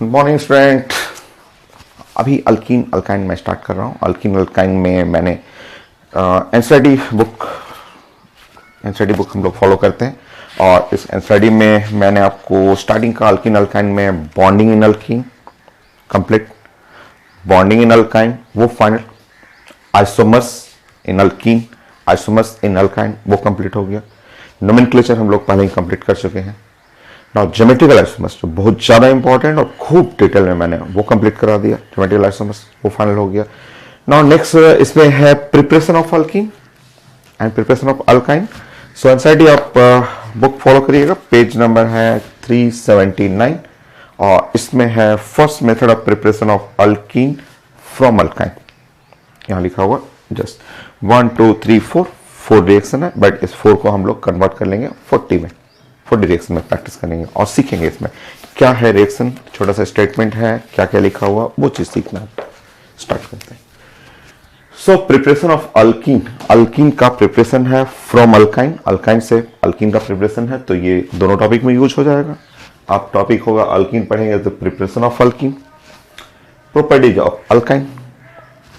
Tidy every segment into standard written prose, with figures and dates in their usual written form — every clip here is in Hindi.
Morning student. अभी अल्कीन अल्काइन में स्टार्ट कर रहा हूँ। अल्कीन अल्काइन में मैंने एनसीईआरटी बुक हम लोग फॉलो करते हैं और इस एनसीईआरटी में मैंने आपको स्टार्टिंग का अल्कीन अल्काइन में bonding in alkyne complete, bonding in alkyne वो फाइनल, आइसोमर्स इन अल्कीन, आइसोमर्स इन अल्काइन वो कंप्लीट हो गया। नोमेनक्लेचर हम लोग पहले ही कंप्लीट कर चुके हैं। नाउ ज्योमेट्रिकल आइसोमर्स जो बहुत ज़्यादा इंपॉर्टेंट और खूब डिटेल में मैंने वो कंप्लीट करा दिया। ज्योमेट्रिकल आइसोमर्स वो फाइनल हो गया। नाउ नेक्स्ट इसमें है preparation of alkyne and preparation of alkyne. So NCERT आप बुक फॉलो करिएगा, पेज नंबर है 379 और इसमें है first method of preparation of alkene from alkyne. यहाँ लिखा हुआ जस्ट 1 2 3 4 रिएक्शन है, बट इस 4 को हम लोग कन्वर्ट कर लेंगे 40 में, 40 रिएक्शन में प्रैक्टिस करेंगे और सीखेंगे इसमें क्या है रिएक्शन, छोटा सा स्टेटमेंट है, क्या क्या लिखा हुआ वो चीज सीखना है। स्टार्ट करते हैं। सो प्रिपरेशन ऑफ अल्कीन, अल्कीन का प्रिपरेशन है फ्रॉम अल्काइन, अल्काइन से अल्कीन का प्रिपरेशन है, तो ये दोनों टॉपिक में यूज हो जाएगा। आप टॉपिक होगा अल्कीन पढ़ेंगे तो preparation of alkyne, properties of alkyne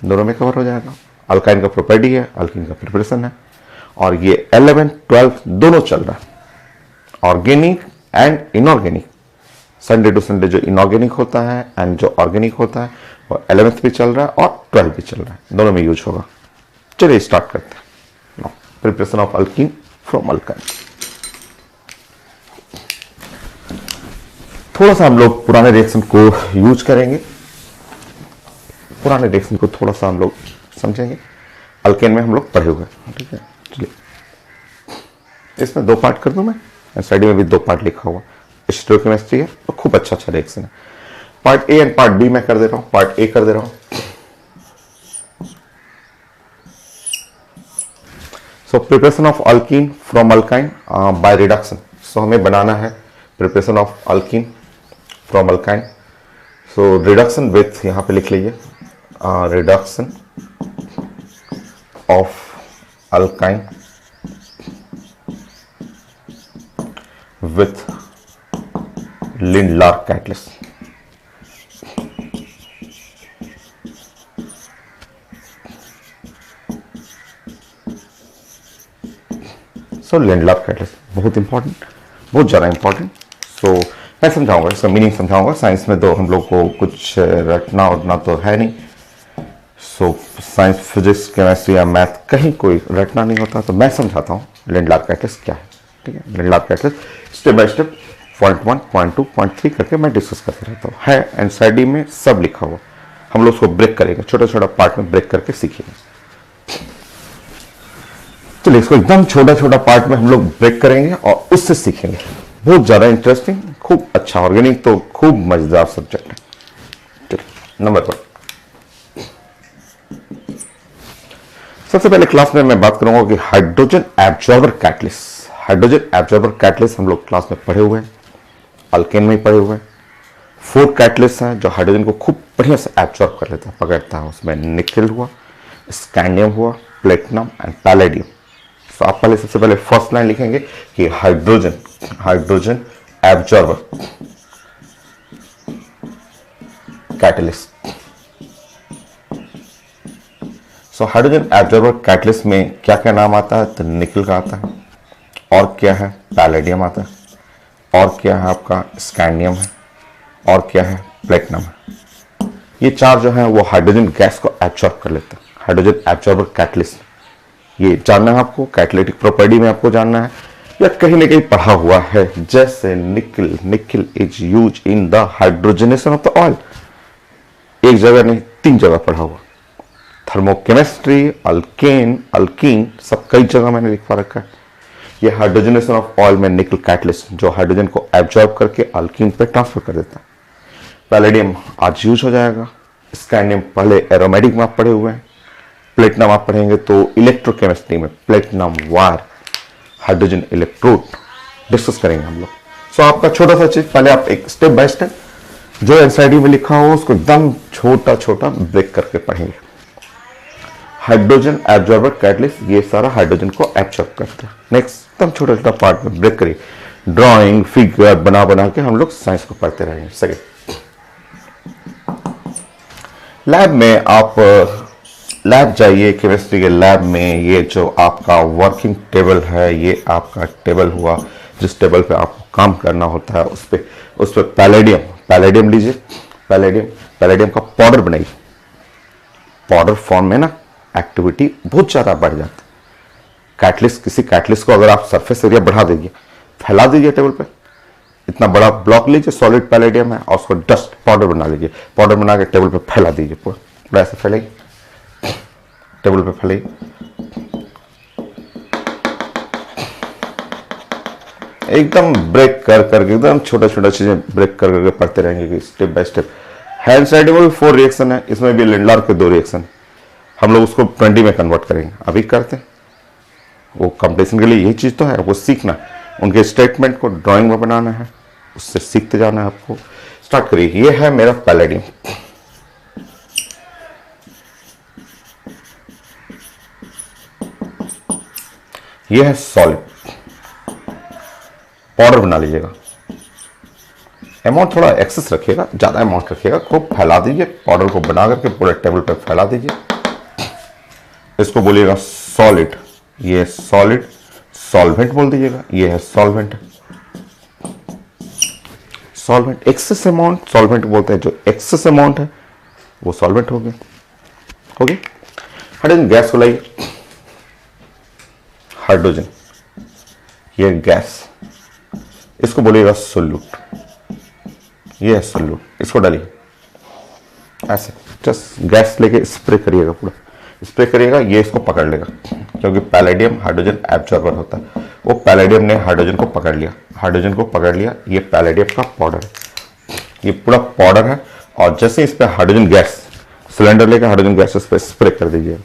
दोनों में कवर हो जाएगा। अल्काइन का प्रॉपर्टी है, अल्कीन का प्रिपरेशन है और ये 11 12 दोनों चल रहा है, organic and inorganic. Sunday to Sunday जो इनऑर्गेनिक होता है एंड जो ऑर्गेनिक होता है वो 11th भी चल रहा है और 12th भी चल रहा है, दोनों में यूज होगा। चलिए स्टार्ट करते हैं। Preparation of alkene from alkyne. थोड़ा सा हम लोग पुराने रिएक्शन को यूज करेंगे, पुराने रिएक्शन को थोड़ा सा हम लोग समझेंगे। अल्केन में हम लोग पढ़े हुए, ठीक है। चलिए इसमें 2 पार्ट कर दूं मैं, एनसीईआरटी में भी 2 पार्ट लिखा हुआ। स्टीरियोकेमिस्ट्री है और खूब अच्छा रिएक्शन है। Part A and part B मैं कर दे रहा हूं, पार्ट ए कर दे रहा हूं। So preparation of alkene from alkyne by reduction. So हमें बनाना है preparation of alkene from alkyne. So reduction with, यहां पे लिख लीजिए reduction of alkyne with Lindlar catalyst. So Lindlar catalyst बहुत इंपॉर्टेंट, बहुत ज़्यादा इंपॉर्टेंट। सो मैं समझाऊंगा, इसका मीनिंग समझाऊंगा। साइंस में तो हम लोग को कुछ रटना उठना तो है नहीं। सो साइंस, फिजिक्स, केमिस्ट्री या मैथ कहीं कोई रटना नहीं होता, तो मैं समझाता हूँ लिंडलार कैटलिस्ट क्या है, ठीक है। Lindlar catalyst step by step point 1 point 2 point 3 करके मैं डिस्कस करते रहता हूँ। है एनसीईआरटी में सब लिखा हुआ, हम लोग उसको ब्रेक करेंगे, छोटा छोटा पार्ट में ब्रेक करके सीखेंगे। चलिए इसको एकदम छोटा छोटा पार्ट में हम लोग ब्रेक करेंगे और उससे सीखेंगे। बहुत ज्यादा इंटरेस्टिंग, खूब अच्छा, ऑर्गेनिक तो खूब मजेदार सब्जेक्ट है। चलिए नंबर 1, सबसे पहले क्लास में मैं बात करूंगा कि hydrogen absorber catalyst. Hydrogen absorber catalyst हम लोग क्लास में पढ़े हुए हैं, अल्केन में ही पढ़े हुए हैं। 4 कैटलिस्ट हैं जो हाइड्रोजन को खूब बढ़िया से एब्जॉर्ब कर लेता है, पकड़ता है। उसमें निकेल हुआ, स्कैंडियम हुआ, प्लेटिनम एंड पैलेडियम। तो आप पहले सबसे पहले फर्स्ट लाइन लिखेंगे कि hydrogen absorber catalyst. So hydrogen absorber catalyst में क्या क्या नाम आता है, तो निकल का आता है, और क्या है पैलेडियम आता है, और क्या है आपका स्कैंडियम है, और क्या है प्लेटिनम है। ये 4 जो है वो हाइड्रोजन गैस को एब्जॉर्ब कर लेते हैं। हाइड्रोजन एब्जॉर्बर कैटलिस्ट ये जानना है आपको, कैटालिटिक प्रॉपर्टी में आपको जानना है या कहीं ना कहीं पढ़ा हुआ है। जैसे निकल is use in the hydrogenation of the oil, एक जगह नहीं 3 जगह पढ़ा हुआ। थर्मोकेमिस्ट्री, अल्केन, अल्कीन सब कई जगह मैंने लिखवा रखा है। ये हाइड्रोजनेशन ऑफ ऑयल में निकल कैटलिस्ट जो हाइड्रोजन को एब्जॉर्ब करके अल्कीन पे ट्रांसफर कर देता है। पैलेडियम आज यूज हो जाएगा। स्कैंडियम पहले एरोमेटिक में आप पढ़े हुए हैं। प्लेटिनम आप पढ़ेंगे तो इलेक्ट्रोकेमिस्ट्री में platinum wire, hydrogen electrode discuss करेंगे हम लोग। सो आपका छोटा सा चीज, पहले आप एक स्टेप बाय स्टेप जो एनसीईआरटी में लिखा हो उसको एकदम छोटा छोटा ब्रेक करके पढ़ेंगे। हाइड्रोजन एब्जॉर्बर कैटलिस्ट ये सारा हाइड्रोजन को एब्जॉर्ब करता है। नेक्स्ट एकदम छोटा छोटा पार्ट में ब्रेक करिए। ड्राइंग फिगर बना बना के हम लोग साइंस को पढ़ते रहेंगे। सेकेंड लैब में आप लैब जाइए, केमिस्ट्री के लैब में ये जो आपका वर्किंग टेबल है, ये आपका टेबल हुआ, जिस टेबल पे आपको काम करना होता है, उस पे पैलेडियम लीजिए, पैलेडियम का पाउडर बनाइए। पाउडर फॉर्म में ना एक्टिविटी बहुत ज्यादा बढ़ जाती है। किसी कैटलिस्ट को अगर आप सरफेस एरिया बढ़ा दीजिए, फैला दीजिए टेबल पे, इतना बड़ा ब्लॉक लीजिए, सॉलिड पैलेडियम है, और उसको डस्ट पाउडर बना लीजिए, पाउडर बना के टेबल पे फैला दीजिए, पूरा ऐसे फैलाइए, टेबल पे फैलाइए। एकदम ब्रेक कर करके, एकदम छोटा छोटा चीजें ब्रेक कर करके पढ़ते रहेंगे कि step by step. Hand sliding में भी 4 रिएक्शन है, इसमें भी लिंडलार के 2 रिएक्शन, हम लोग उसको 20 में कन्वर्ट करेंगे, अभी करते हैं। वो कंपटीशन के लिए यही चीज तो है, वो सीखना, उनके स्टेटमेंट को ड्राइंग में बनाना है, उससे सीखते जाना है आपको। स्टार्ट करिए। ये है मेरा पैलेडियम, ये है सॉलिड, पाउडर बना लीजिएगा। अमाउंट थोड़ा एक्सेस रखिएगा, ज्यादा अमाउंट रखिएगा, खूब फैला दीजिए, पाउडर को बना करके पूरे टेबल पे फैला दीजिए। इसको बोलिएगा सॉलिड, ये सॉलिड, सॉल्वेंट बोल दीजिएगा, ये है solvent. Solvent excess amount solvent बोलते हैं, जो एक्सेस अमाउंट है वो सॉल्वेंट हो गया। हाइड्रोजन गैस को लाइए, हाइड्रोजन, ये गैस, इसको बोलिएगा सोल्यूट, ये है सोल्यूट, इसको डालिए ऐसे, जस्ट गैस लेके स्प्रे करिएगा, पूरा स्प्रे करिएगा, ये इसको पकड़ लेगा, क्योंकि पैलेडियम हाइड्रोजन एब्जॉर्बर होता है। वो पैलेडियम ने हाइड्रोजन को पकड़ लिया, हाइड्रोजन को पकड़ लिया, ये पैलेडियम का पाउडर है, ये पूरा पाउडर है। और जैसे इस पे हाइड्रोजन गैस, सिलेंडर लेकर हाइड्रोजन गैस इस पे स्प्रे कर दीजिए,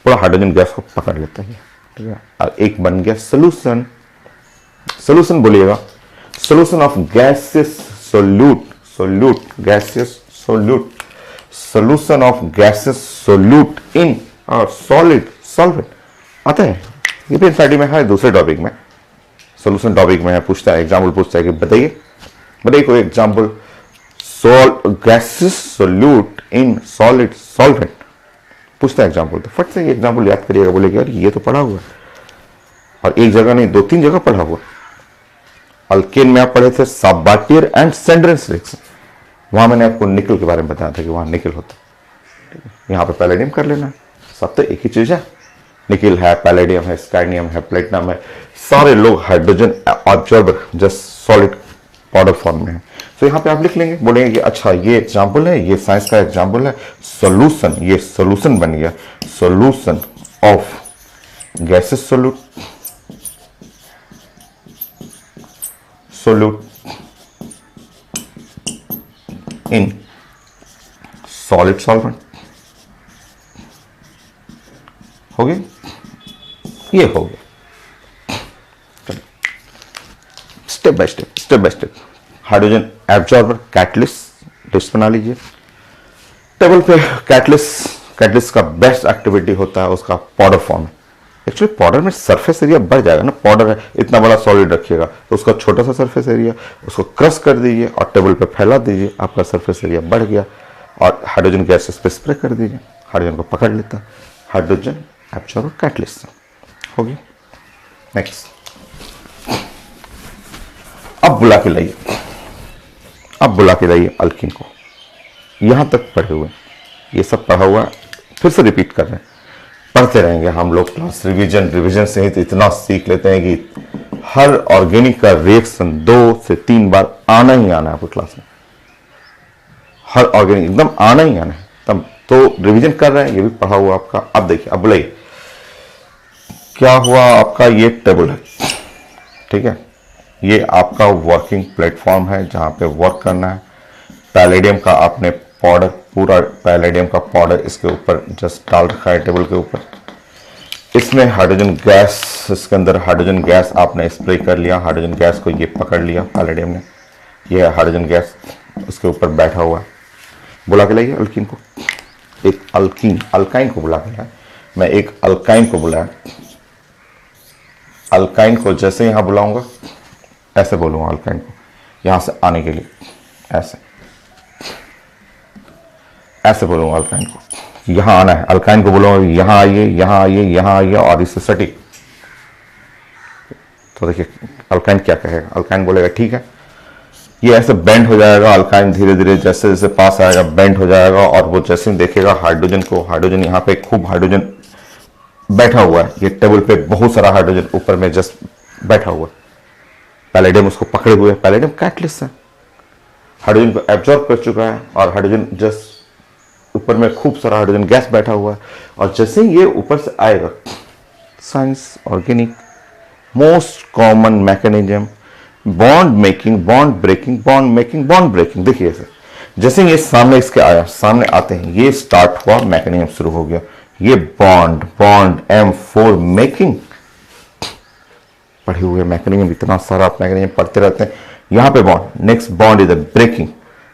पूरा हाइड्रोजन गैस को पकड़ लेता है, ठीक है। और एक बन गया सोल्यूशन, सोल्यूशन बोलिएगा, solution of gases solute, solute gases solute, solution of gases solute इन और सॉलिड सॉल्वेंट आते हैं। ये भी एनसीईआरटी में है, दूसरे टॉपिक में, सोल्यूशन टॉपिक में है, पूछता है, एग्जाम्पल पूछता है कि बताइए कोई example, gases solute in solid solvent पूछता है एग्जाम्पल, तो फट से ये एग्जाम्पल याद करिएगा, बोलेगा यार ये तो पढ़ा हुआ है, और एक जगह नहीं 2-3 जगह पढ़ा हुआ। अल्केन में आप पढ़े थे साबाटियर एंड सेंड्रेंस रिएक्शन, वहां मैंने आपको निकल के बारे में बताया था कि वहां निकल होता है, यहां पे पैलेडियम कर लेना है, सब तो एक ही चीज है, निकल है, पैलेडियम है, स्काइनियम है, प्लेटिनम है, सारे लोग hydrogen absorber just solid powder form में है। तो यहाँ पे आप लिख लेंगे, बोलेंगे कि अच्छा ये एग्जाम्पल है, ये साइंस का एग्जाम्पल है, सोल्यूशन, ये सोल्यूशन बन गया, solution of gases solute, solute in solid solvent, हो गया, ये हो गया। Step by step hydrogen absorber catalyst list बना लीजिए टेबल पे। कैटलिस्ट का बेस्ट एक्टिविटी होता है उसका पाउडर फॉर्म। एक्चुअली पाउडर में सरफेस एरिया बढ़ जाएगा ना, पाउडर है, इतना बड़ा सॉलिड रखिएगा तो उसका छोटा सा सरफेस एरिया, उसको क्रश कर दीजिए और टेबल पे फैला दीजिए, आपका सरफेस एरिया बढ़ गया। और हाइड्रोजन गैस इस पर स्प्रे कर दीजिए, हाइड्रोजन को पकड़ लेता है, हाइड्रोजन एब्जॉर्बर कैटलिस्ट हो गया। नेक्स्ट, अब बुला के लाइए अल्कीन को, यहां तक पढ़े हुए, ये सब पढ़ा हुआ फिर से रिपीट कर रहे हैं, पढ़ते रहेंगे हम लोग। क्लास रिवीजन से ही तो इतना सीख लेते हैं कि हर ऑर्गेनिक का रिएक्शन 2 से 3 बार आना ही आना है आपको क्लास में, हर ऑर्गेनिक एकदम आना ही आना है, तब तो रिवीजन कर रहे हैं, ये भी पढ़ा हुआ आपका। अब देखिए, अब बुलाइए, क्या हुआ आपका, ये टेबल है, ठीक है, ये आपका वर्किंग प्लेटफॉर्म है जहां पे वर्क करना है। पैलेडियम का आपने पाउडर, पूरा पैलेडियम का पाउडर इसके ऊपर जस्ट डाल रखा है टेबल के ऊपर। इसमें हाइड्रोजन गैस, इसके अंदर हाइड्रोजन गैस आपने स्प्रे कर लिया, हाइड्रोजन गैस को ये पकड़ लिया पैलेडियम ने, ये है हाइड्रोजन गैस उसके ऊपर बैठा हुआ है। बुला के लाइए अल्कीन को, एक अल्काइन को बुला के लाया, मैं एक अल्काइन को बुलाया। अल्काइन को जैसे यहां बुलाऊंगा ऐसे बोलूंगा, अल्काइन को यहां से आने के लिए ऐसे ऐसे बोलूंगा अल्काइन को, यहां आना है, अल्काइन को बोलूंगा यहां आइए, यहां आइए, यहां आइए, और इससे सटीक। तो देखिए अल्काइन क्या कहेगा, अल्काइन बोलेगा ठीक है, ये ऐसे बेंड हो जाएगा। अल्काइन धीरे धीरे जैसे जैसे पास आएगा बेंड हो जाएगा, और वो जैसे ही देखेगा हाइड्रोजन को, हाइड्रोजन यहाँ पे खूब हाइड्रोजन बैठा हुआ है, ये टेबल पे बहुत सारा हाइड्रोजन ऊपर में जस्ट बैठा हुआ है, पैलेडियम उसको पकड़े हुए है, पैलेडियम कैटलिस्ट है, हाइड्रोजन को एब्जॉर्ब कर चुका है, और हाइड्रोजन जस्ट ऊपर में खूब सारा हाइड्रोजन गैस बैठा हुआ है। और जैसे ही ये ऊपर से आएगा, science organic most common mechanism, bond making, bond breaking, bond making, bond breaking. देखिए ऐसे जैसे ये सामने इसके आया, सामने आते हैं ये स्टार्ट हुआ, मैकेनिज्म शुरू हो गया, ये बॉन्ड बॉन्ड M4 मेकिंग, पढ़े हुए मैकेनिज्म, इतना सारा मैकेनिज्म पढ़ते रहते हैं। यहां पे bond, next bond is a breaking,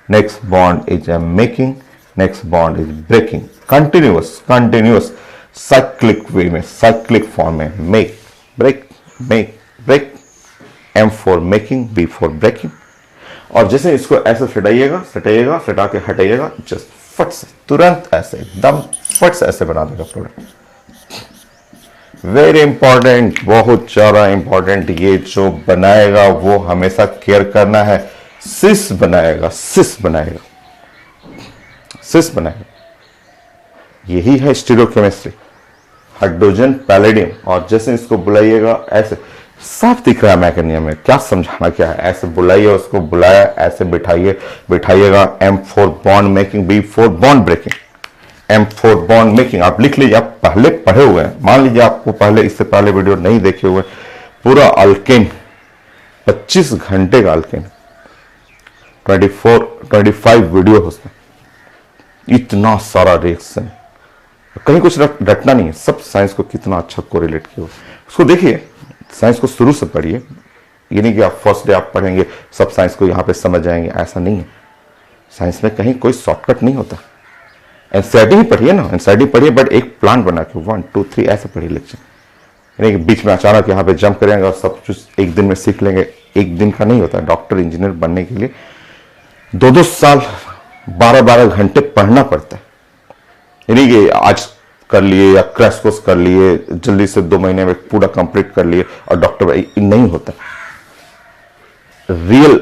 next bond is a making, next bond is breaking, continuous continuous cyclic way में, साइक्लिक फॉर्म में, make break make break, M4 making, B4 breaking. और जैसे इसको ऐसे सटाइएगा, सटाइएगा, सटा के हटाइएगा, जस्ट फट से, तुरंत ऐसे एकदम फट से ऐसे बना देगा प्रोडक्ट। वेरी इंपॉर्टेंट, बहुत ज्यादा इंपॉर्टेंट, ये जो बनाएगा वो हमेशा केयर करना है। सिस बनाएगा, सिस बनाएगा, सिस बनाएगा, यही है स्टीरियोकेमिस्ट्री, हाइड्रोजन पैलेडियम। और जैसे इसको बुलाइएगा ऐसे, साफ दिख रहा है मैकेनिज्म में, क्या समझाना क्या है, ऐसे बुलाइए उसको, बुलाया ऐसे बिठाइए, बिठाइएगा, M4 bond making, B4 bond breaking, M4 bond making. आप लिख लीजिए, आप पहले पढ़े हुए हैं, मान लीजिए आपको पहले, इससे पहले वीडियो नहीं देखे हुए, पूरा अल्केन 25 घंटे का अल्केन, 25 वीडियो उसमें, इतना सारा रिएक्शन, कहीं कुछ रटना नहीं है, सब साइंस को कितना अच्छा कोरिलेट किया उसको देखिए। साइंस को शुरू से पढ़िए, ये नहीं कि आप फर्स्ट डे आप पढ़ेंगे सब साइंस को यहाँ पे समझ जाएंगे, ऐसा नहीं है। साइंस में कहीं कोई शॉर्टकट नहीं होता। एनसीईआरटी ही पढ़िए ना, एनसीईआरटी पढ़िए, बट एक प्लान बना के 1 2 3 ऐसे पढ़िए लेक्चर, यानी कि बीच में अचानक यहाँ पे जंप करेंगे और सब कुछ एक दिन में सीख लेंगे, एक दिन का नहीं होता। डॉक्टर इंजीनियर बनने के लिए 2-2 साल 12-12 घंटे पढ़ना पड़ता है, यानी कि आज कर लिए या क्रैश कोर्स कर लिए, जल्दी से 2 महीने में पूरा कंप्लीट कर लिए और डॉक्टर नहीं होता। रियल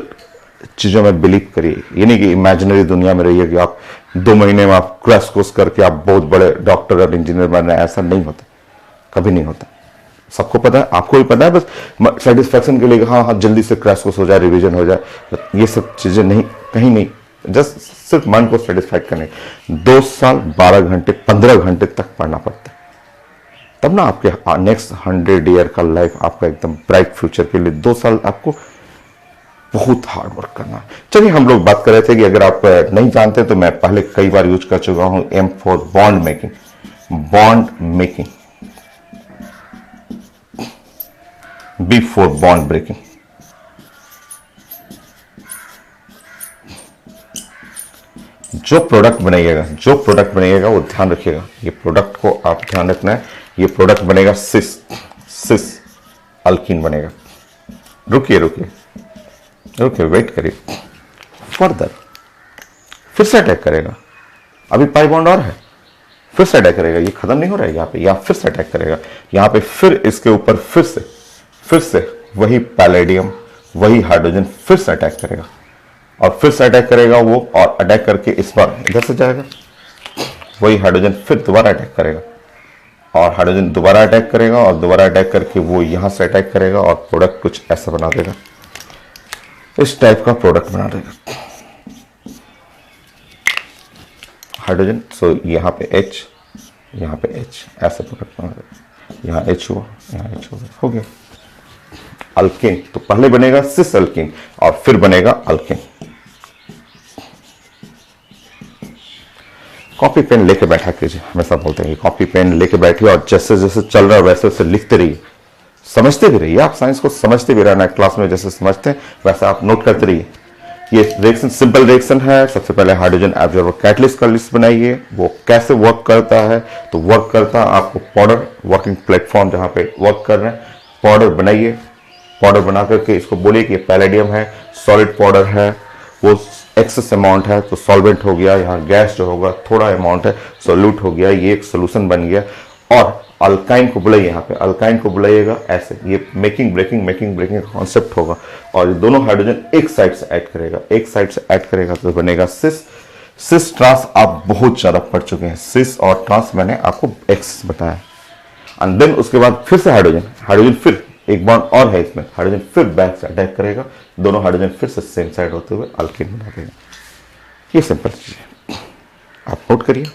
चीजों में बिलीव करिए, ये नहीं कि इमेजिनरी दुनिया में रहिए कि आप 2 महीने में आप क्रैश कोर्स करके आप बहुत बड़े डॉक्टर और इंजीनियर बन रहे हैं, ऐसा नहीं होता, कभी नहीं होता। सबको पता है, आपको भी पता है, बस सेटिस्फैक्शन के लिए हाँ हाँ जल्दी से क्रैश कोर्स हो जाए, रिवीजन हो जाए, ये सब चीजें नहीं, कहीं नहीं, जस्ट सिर्फ मन को सेटिस्फाइड करने। 2 साल 12 घंटे 15 घंटे तक पढ़ना पड़ता है, तब ना आपके नेक्स्ट 100 ईयर का लाइफ आपका एकदम ब्राइट फ्यूचर के लिए 2 साल आपको बहुत हार्ड वर्क करना है। चलिए हम लोग बात कर रहे थे कि अगर आप नहीं जानते तो मैं पहले कई बार यूज कर चुका हूं, M4 bond making, bond making, B4 bond breaking. जो प्रोडक्ट बनाइएगा वो ध्यान रखिएगा, ये प्रोडक्ट को आप ध्यान रखना है, ये प्रोडक्ट बनेगा सिस अल्कीन बनेगा। रुकिए वेट करिए, फर्दर फिर से अटैक करेगा, अभी पाई बॉन्ड और है, फिर से अटैक करेगा, ये खत्म नहीं हो रहा है यहाँ पे, यहाँ फिर से अटैक करेगा, यहाँ पे फिर इसके ऊपर फिर से वही पैलेडियम, वही हाइड्रोजन फिर से अटैक करेगा, और फिर से अटैक करेगा वो, और अटैक करके इस बार इधर से जाएगा, वही हाइड्रोजन फिर दोबारा अटैक करेगा, और हाइड्रोजन दोबारा अटैक करेगा, और दोबारा अटैक करके वो यहां से अटैक करेगा, और प्रोडक्ट कुछ ऐसा बना देगा, इस टाइप का प्रोडक्ट बना देगा हाइड्रोजन। सो यहाँ पे H, यहाँ पे H, ऐसा प्रोडक्ट बना देगा, यहाँ H हुआ, यहाँ H हो गया अल्केन। तो पहले बनेगा सिस अल्कीन और फिर बनेगा अल्केन। कॉपी पेन लेके बैठा कीजिए, हमेशा बोलते हैं कि कॉपी पेन लेके बैठिए और जैसे जैसे चल रहा है वैसे वैसे लिखते रहिए, समझते भी रहिए, आप साइंस को समझते भी रहना, क्लास में जैसे समझते हैं वैसे आप नोट करते रहिए। ये रिएक्शन सिंपल रिएक्शन है। सबसे पहले हाइड्रोजन एब्जॉर्बर कैटलिस्ट का लिस्ट बनाइए, वो कैसे वर्क करता है। तो वर्क करता है आपको पाउडर, वर्किंग प्लेटफॉर्म जहां पे वर्क कर रहे हैं, पाउडर बनाइए। पाउडर बना करके इसको बोलिए कि पैलेडियम है, सॉलिड पाउडर है, वो एक्सेस अमाउंट है तो सॉल्वेंट हो गया, यहाँ गैस जो होगा थोड़ा अमाउंट है सोल्यूट हो गया, ये एक सोल्यूशन बन गया। और अल्काइन को बुलाइए, यहाँ पे अल्काइन को बुलाइएगा ऐसे, ये मेकिंग ब्रेकिंग का कॉन्सेप्ट होगा। और ये दोनों हाइड्रोजन एक साइड से ऐड करेगा, एक साइड से ऐड करेगा तो बनेगा सिस ट्रांस। आप बहुत ज्यादा पढ़ चुके हैं, सिस और ट्रांस मैंने आपको एक्स बताया। एंड देन उसके बाद फिर से हाइड्रोजन फिर एक बॉन्ड और है इसमें, हाइड्रोजन फिर बैक से अटैक करेगा, दोनों हाइड्रोजन फिर से सेम साइड होते हुए अल्कीन बना देगा। ये सिंपल चीज है, आप नोट करिए।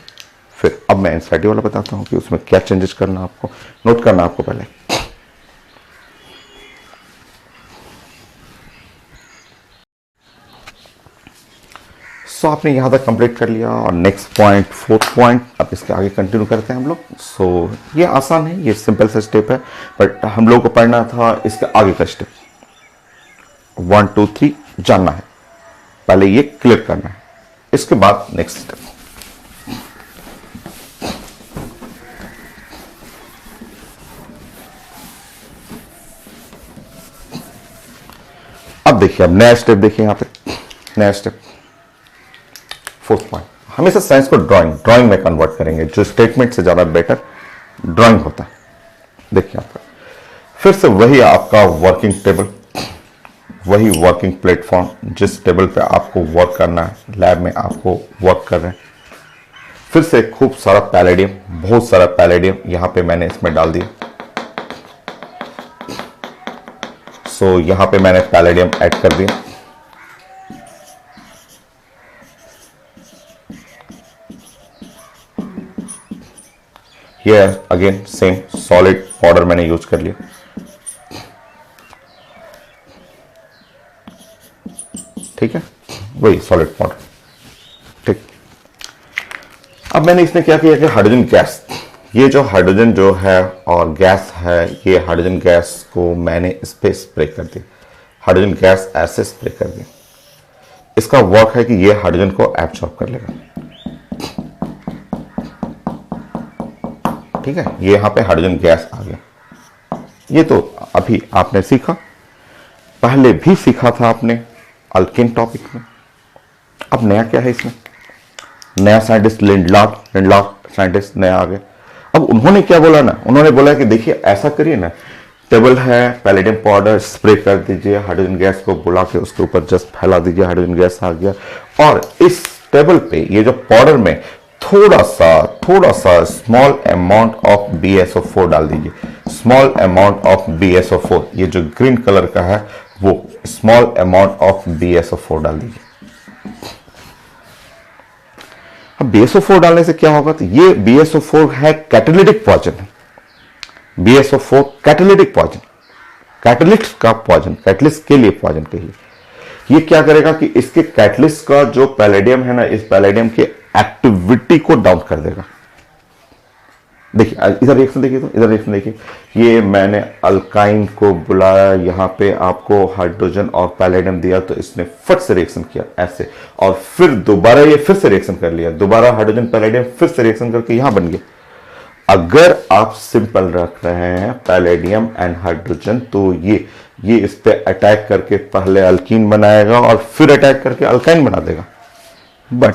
फिर अब मैं एनसीईआरटी वाला बताता हूं कि उसमें क्या चेंजेस करना आपको, नोट करना आपको पहले। सो आपने यहां तक कंप्लीट कर लिया और नेक्स्ट पॉइंट, फोर्थ पॉइंट, अब इसके आगे कंटिन्यू करते हैं हम लोग। सो ये आसान है, ये सिंपल सा स्टेप है, बट हम लोग को पढ़ना था इसके आगे का स्टेप 1 2 3 जानना है, पहले ये क्लियर करना है, इसके बाद नेक्स्ट स्टेप। अब देखिए, अब नया स्टेप देखिए, यहां पे नया स्टेप फोर्थ पॉइंट। हमेशा साइंस को ड्राइंग में कन्वर्ट करेंगे, जो स्टेटमेंट से ज्यादा बेटर ड्राइंग होता है। देखिए आपका फिर से वही आपका वर्किंग टेबल, वही वर्किंग प्लेटफॉर्म, जिस टेबल पे आपको वर्क करना है, लैब में आपको वर्क कर रहे हैं। फिर से खूब सारा पैलेडियम, बहुत सारा पैलेडियम यहां पे मैंने इसमें डाल दिया। सो यहां पे मैंने पैलेडियम ऐड कर दिया। ये अगेन सेम सॉलिड पाउडर मैंने यूज कर लिया। ठीक है, वही सॉलिड पाउडर। ठीक, अब मैंने इसमें क्या किया कि हाइड्रोजन गैस, ये जो हाइड्रोजन जो है और गैस है, ये हाइड्रोजन गैस को मैंने इस पे स्प्रे कर दिया। हाइड्रोजन गैस ऐसे स्प्रे कर दिया। इसका वर्क है कि ये हाइड्रोजन को एब्सॉर्ब कर लेगा। ठीक है, ये यहां पे हाइड्रोजन गैस आ गया। ये तो अभी आपने सीखा, पहले भी सीखा था आपने अल्केन टॉपिक में। अब नया क्या है इसमें? नया साइंटिस्ट लिंडलार्ड साइंटिस्ट नया आ गया। अब उन्होंने क्या बोला ना, उन्होंने बोला कि देखिए ऐसा करिए ना, टेबल है, पैलेडियम पाउडर स्प्रे कर दीजिए, हाइड्रोजन गैस को बुला के उसके ऊपर जस्ट फैला दीजिए, हाइड्रोजन गैस आ गया। और इस टेबल पे ये जो पाउडर में थोड़ा सा स्मॉल अमाउंट ऑफ BSO4 डाल दीजिए, स्मॉल अमाउंट ऑफ BSO4, ये जो ग्रीन कलर का है वो स्मॉल अमाउंट ऑफ BSO4 डाल दीजिए। अब BSO4 डालने से क्या होगा, तो ये BSO4 है catalytic poison. BSO4 catalytic poison, catalyst का पॉइजन, कैटलिस्ट के लिए पॉइजन कहिए। ये क्या करेगा कि इसके कैटलिस्ट का जो पैलेडियम है ना, इस पैलेडियम के एक्टिविटी को डाउन कर देगा। देखिए इधर रिएक्शन देखिए, तो इधर रिएक्शन देखिए, ये मैंने अल्काइन को बुलाया, यहां पे आपको हाइड्रोजन और पैलेडियम दिया, तो इसने फट से रिएक्शन किया ऐसे, और फिर दोबारा ये फिर से रिएक्शन कर लिया, दोबारा हाइड्रोजन पैलेडियम फिर से रिएक्शन करके यहां बन गया। अगर आप सिंपल रख रहे हैं पैलेडियम एंड हाइड्रोजन, तो ये इस पे अटैक करके पहले अल्कीन बनाएगा और फिर अटैक करके अल्काइन बना देगा। बट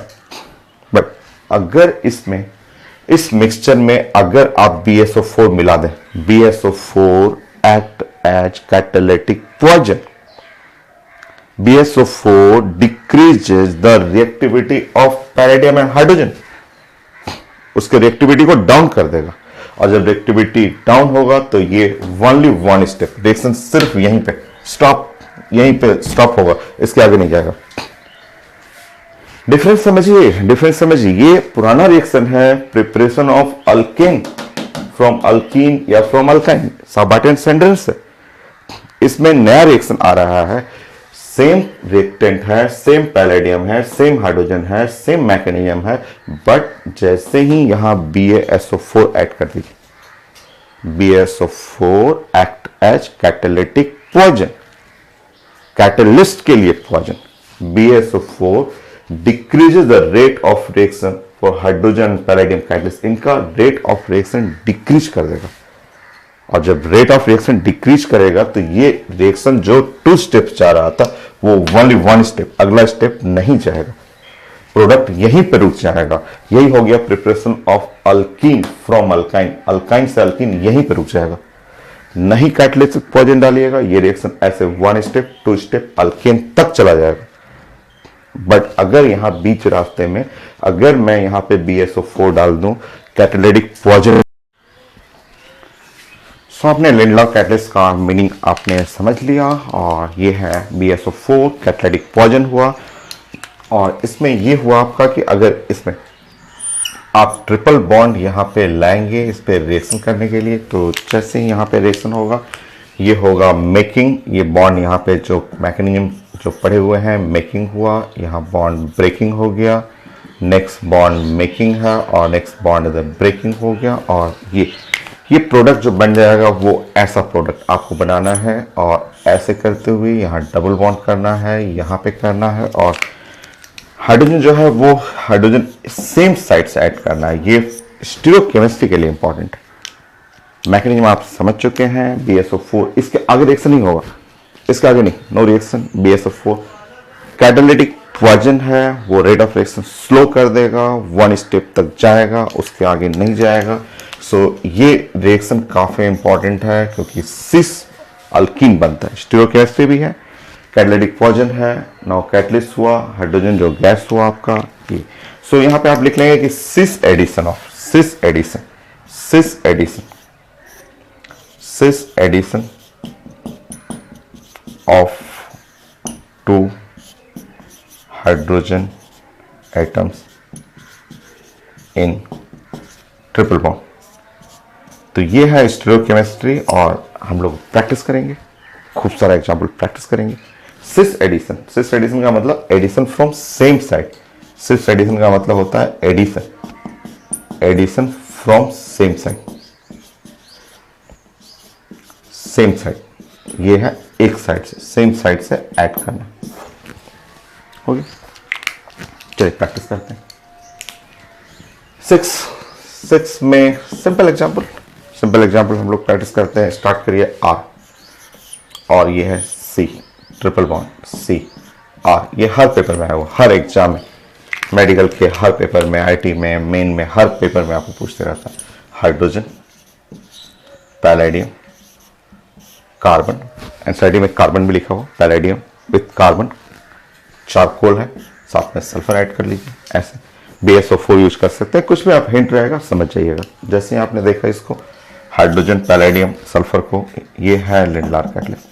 अगर इसमें, इस मिक्सचर में अगर आप BSO4 मिला दें, BSO4 act as catalytic poison. BSO4 decreases the reactivity of palladium and hydrogen, उसके रिएक्टिविटी को डाउन कर देगा। और जब रिएक्टिविटी डाउन होगा तो ये ओनली वन स्टेप, रिएक्शन सिर्फ यहीं पे स्टॉप, यहीं पे स्टॉप होगा, इसके आगे नहीं जाएगा। डिफरेंस समझिए, ये पुराना रिएक्शन है, preparation of alkane from alkene या फ्रॉम अल्काइन, साबाटेन सेंटेंस है। इसमें नया रिएक्शन आ रहा है, सेम रिएक्टेंट है, सेम पैलेडियम है, सेम हाइड्रोजन है, सेम मैकेनिज्म है, बट जैसे ही यहां BaSO4 ऐड कर दीजिए, BaSO4 act as catalytic poison, catalyst के लिए poison. BaSO4 decreases the rate of reaction for hydrogen palladium catalyst, इनका रेट ऑफ रिएक्शन डिक्रीज कर देगा। और जब रेट ऑफ रिएक्शन डिक्रीज करेगा तो ये रिएक्शन जो 2 स्टेप्स जा रहा था वो ओनली वन स्टेप, अगला स्टेप नहीं जाएगा, प्रोडक्ट यहीं पे रुक जाएगा। यही हो गया preparation of alkene from alkyne, alkyne से अल्कीन यहीं पे रुक जाएगा, नहीं कैटालिटिक पॉइजन डालिएगा, ये रिएक्शन ऐसे one step two step alkane तक चला जाएगा। बट अगर यहां बीच रास्ते में अगर मैं यहां पे BSO4 डाल दूं कैटालिटिक पॉइजन, सो आपने लिंडलॉग कैटलिस्ट का मीनिंग आपने समझ लिया, और ये है BSO4 कैटालिटिक पॉइजन हुआ। और इसमें ये हुआ आपका कि अगर इसमें आप ट्रिपल बॉन्ड यहाँ पे लाएंगे इस पे रिएक्शन करने के लिए, तो जैसे ही यहाँ पे रिएक्शन होगा ये होगा मेकिंग, ये बॉन्ड यहाँ पे जो मैकेनिज्म जो पड़े हुए हैं मेकिंग हुआ, यहाँ बॉन्ड ब्रेकिंग हो गया, नेक्स्ट बॉन्ड मेकिंग है और नेक्स्ट बॉन्ड ब्रेकिंग हो गया। और ये प्रोडक्ट जो बन जाएगा वो ऐसा प्रोडक्ट आपको बनाना है, और ऐसे करते हुए यहाँ डबल बॉन्ड करना है, यहाँ पे करना है, और हाइड्रोजन जो है वो हाइड्रोजन सेम साइड से ऐड करना है। ये स्टीरियोकेमिस्ट्री के लिए इंपॉर्टेंट है। मैकेनिज्म आप समझ चुके हैं। BSO4 इसके आगे रिएक्शन नहीं होगा, इसके आगे नहीं, no reaction. BSO4 catalytic poison है, वो रेट ऑफ रिएक्शन स्लो कर देगा, वन स्टेप तक जाएगा, उसके आगे नहीं जाएगा। सो ये रिएक्शन काफी इंपॉर्टेंट है क्योंकि सिस अल्कीन बनता है, स्टीरियोकेमिस्ट्री भी है, कैटालिटिक पॉइजन है, नाउ कैटलिस्ट हुआ, हाइड्रोजन जो गैस हुआ आपका ये। सो यहाँ पे आप लिख लेंगे कि cis addition of two hydrogen atoms in triple bond. तो ये है स्टीरियोकेमिस्ट्री, और हम लोग प्रैक्टिस करेंगे, खूब सारा एग्जाम्पल प्रैक्टिस करेंगे। सिस एडिशन का मतलब addition from same side. Cis addition का मतलब होता है एडिशन फ्रॉम सेम साइड। ये है एक साइड से, सेम साइड से ऐड करना। हो गया, चलिए प्रैक्टिस करते हैं। 6 में सिंपल एग्जाम्पल हम लोग प्रैक्टिस करते हैं। स्टार्ट करिए R, और ये है C, ट्रिपल बॉन्ड CR। ये हर पेपर में है, वो हर एग्जाम में, मेडिकल के हर पेपर में, IT में, मेन में, हर पेपर में आपको पूछते रहता है। हाइड्रोजन, पैलेडियम, कार्बन, एनसीईआरटी में कार्बन भी लिखा हुआ, पैलेडियम विथ कार्बन, चारकोल है, साथ में सल्फर ऐड कर लीजिए। ऐसे BSO4 यूज कर सकते हैं, कुछ भी आप हिंट रहेगा समझ जाइएगा। जैसे ही आपने देखा इसको, हाइड्रोजन, पैलेडियम, सल्फर को, ये है Lindlar catalyst.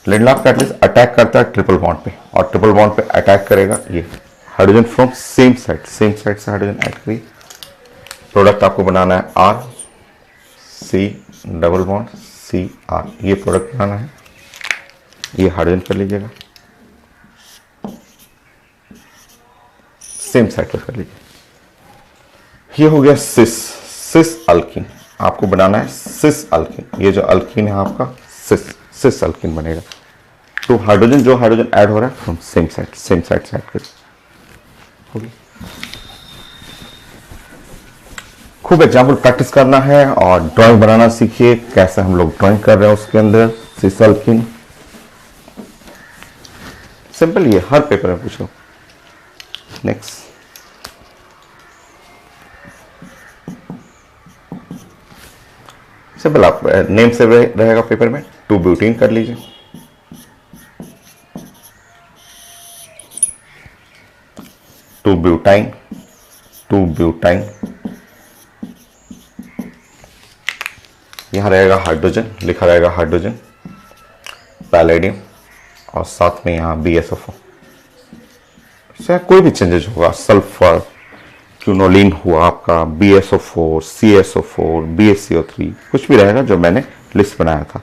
Lindlar catalyst attack करता है ट्रिपल बॉन्ड पे, और ट्रिपल बॉन्ड पे अटैक करेगा ये हाइड्रोजन फ्रॉम सेम साइड से हाइड्रोजन ऐड करिए। प्रोडक्ट आपको बनाना है RC डबल बॉन्ड CR, ये प्रोडक्ट बनाना है। ये हाइड्रोजन कर लीजिएगा, सेम साइड पर कर लीजिए। ये हो गया सिस अल्कीन, आपको बनाना है सिस अल्कीन। ये जो अल्कीन है आपका सिस अल्कीन बनेगा। तो हाइड्रोजन जो हाइड्रोजन ऐड हो रहा है फ्रॉम सेम साइड से ऐड करिए। खूब एग्जाम्पल प्रैक्टिस करना है, और ड्राइंग बनाना सीखिए, कैसे हम लोग ड्राइंग कर रहे हैं उसके अंदर। सिस अल्कीन सिंपल, ये हर पेपर में पूछो। नेक्स्ट, सिंपल, आप नेम से रहेगा पेपर में, 2 ब्यूटीन कर लीजिए। टू ब्यूटाइन, यहां रहेगा हाइड्रोजन, लिखा रहेगा हाइड्रोजन, पैलेडियम, और साथ में यहां BSO4। कोई भी चेंजेस होगा, सल्फर, क्यूनोलिन हुआ आपका, BSO4, CSO4, BaCO3, कुछ भी रहेगा जो मैंने लिस्ट बनाया था।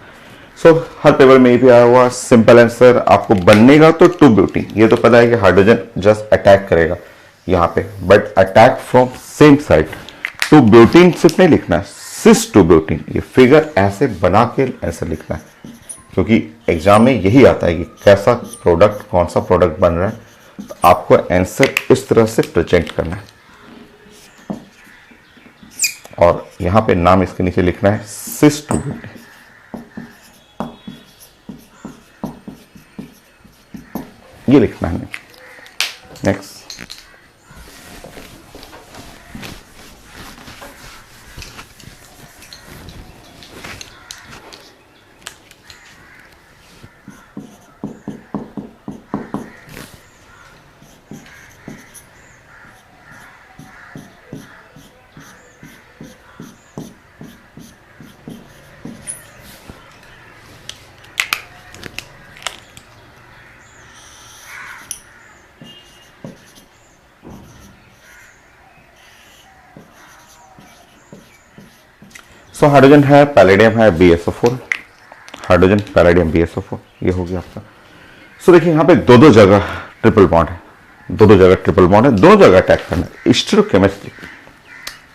सो हर पेपर में ये भी आया हुआ। सिंपल आंसर आपको बनेगा तो 2 ब्यूटीन। ये तो पता है कि हाइड्रोजन जस्ट अटैक करेगा यहाँ पे, but attack from same side. 2 butene सिर्फ नहीं लिखना है, सिस 2 ब्यूटीन। ये फिगर ऐसे बना के ऐसे लिखना है, क्योंकि एग्जाम में यही आता है कि कैसा प्रोडक्ट, कौन सा प्रोडक्ट बन रहा है, तो आपको आंसर इस तरह से प्रेजेंट करना है। और यहां पे नाम इसके नीचे लिखना है सिस 2 ब्यूटेन। ये लिखना है। नेक्स्ट, सो हाइड्रोजन है, पैलेडियम है, BsO4, हाइड्रोजन पैलेडियम BsO4, ये हो गया आपका। सो देखिए यहाँ पे दो दो जगह ट्रिपल बॉन्ड है, दो दो जगह ट्रिपल बॉन्ड है, दो जगह अटैक करना है। स्टीरियोकेमिस्ट्री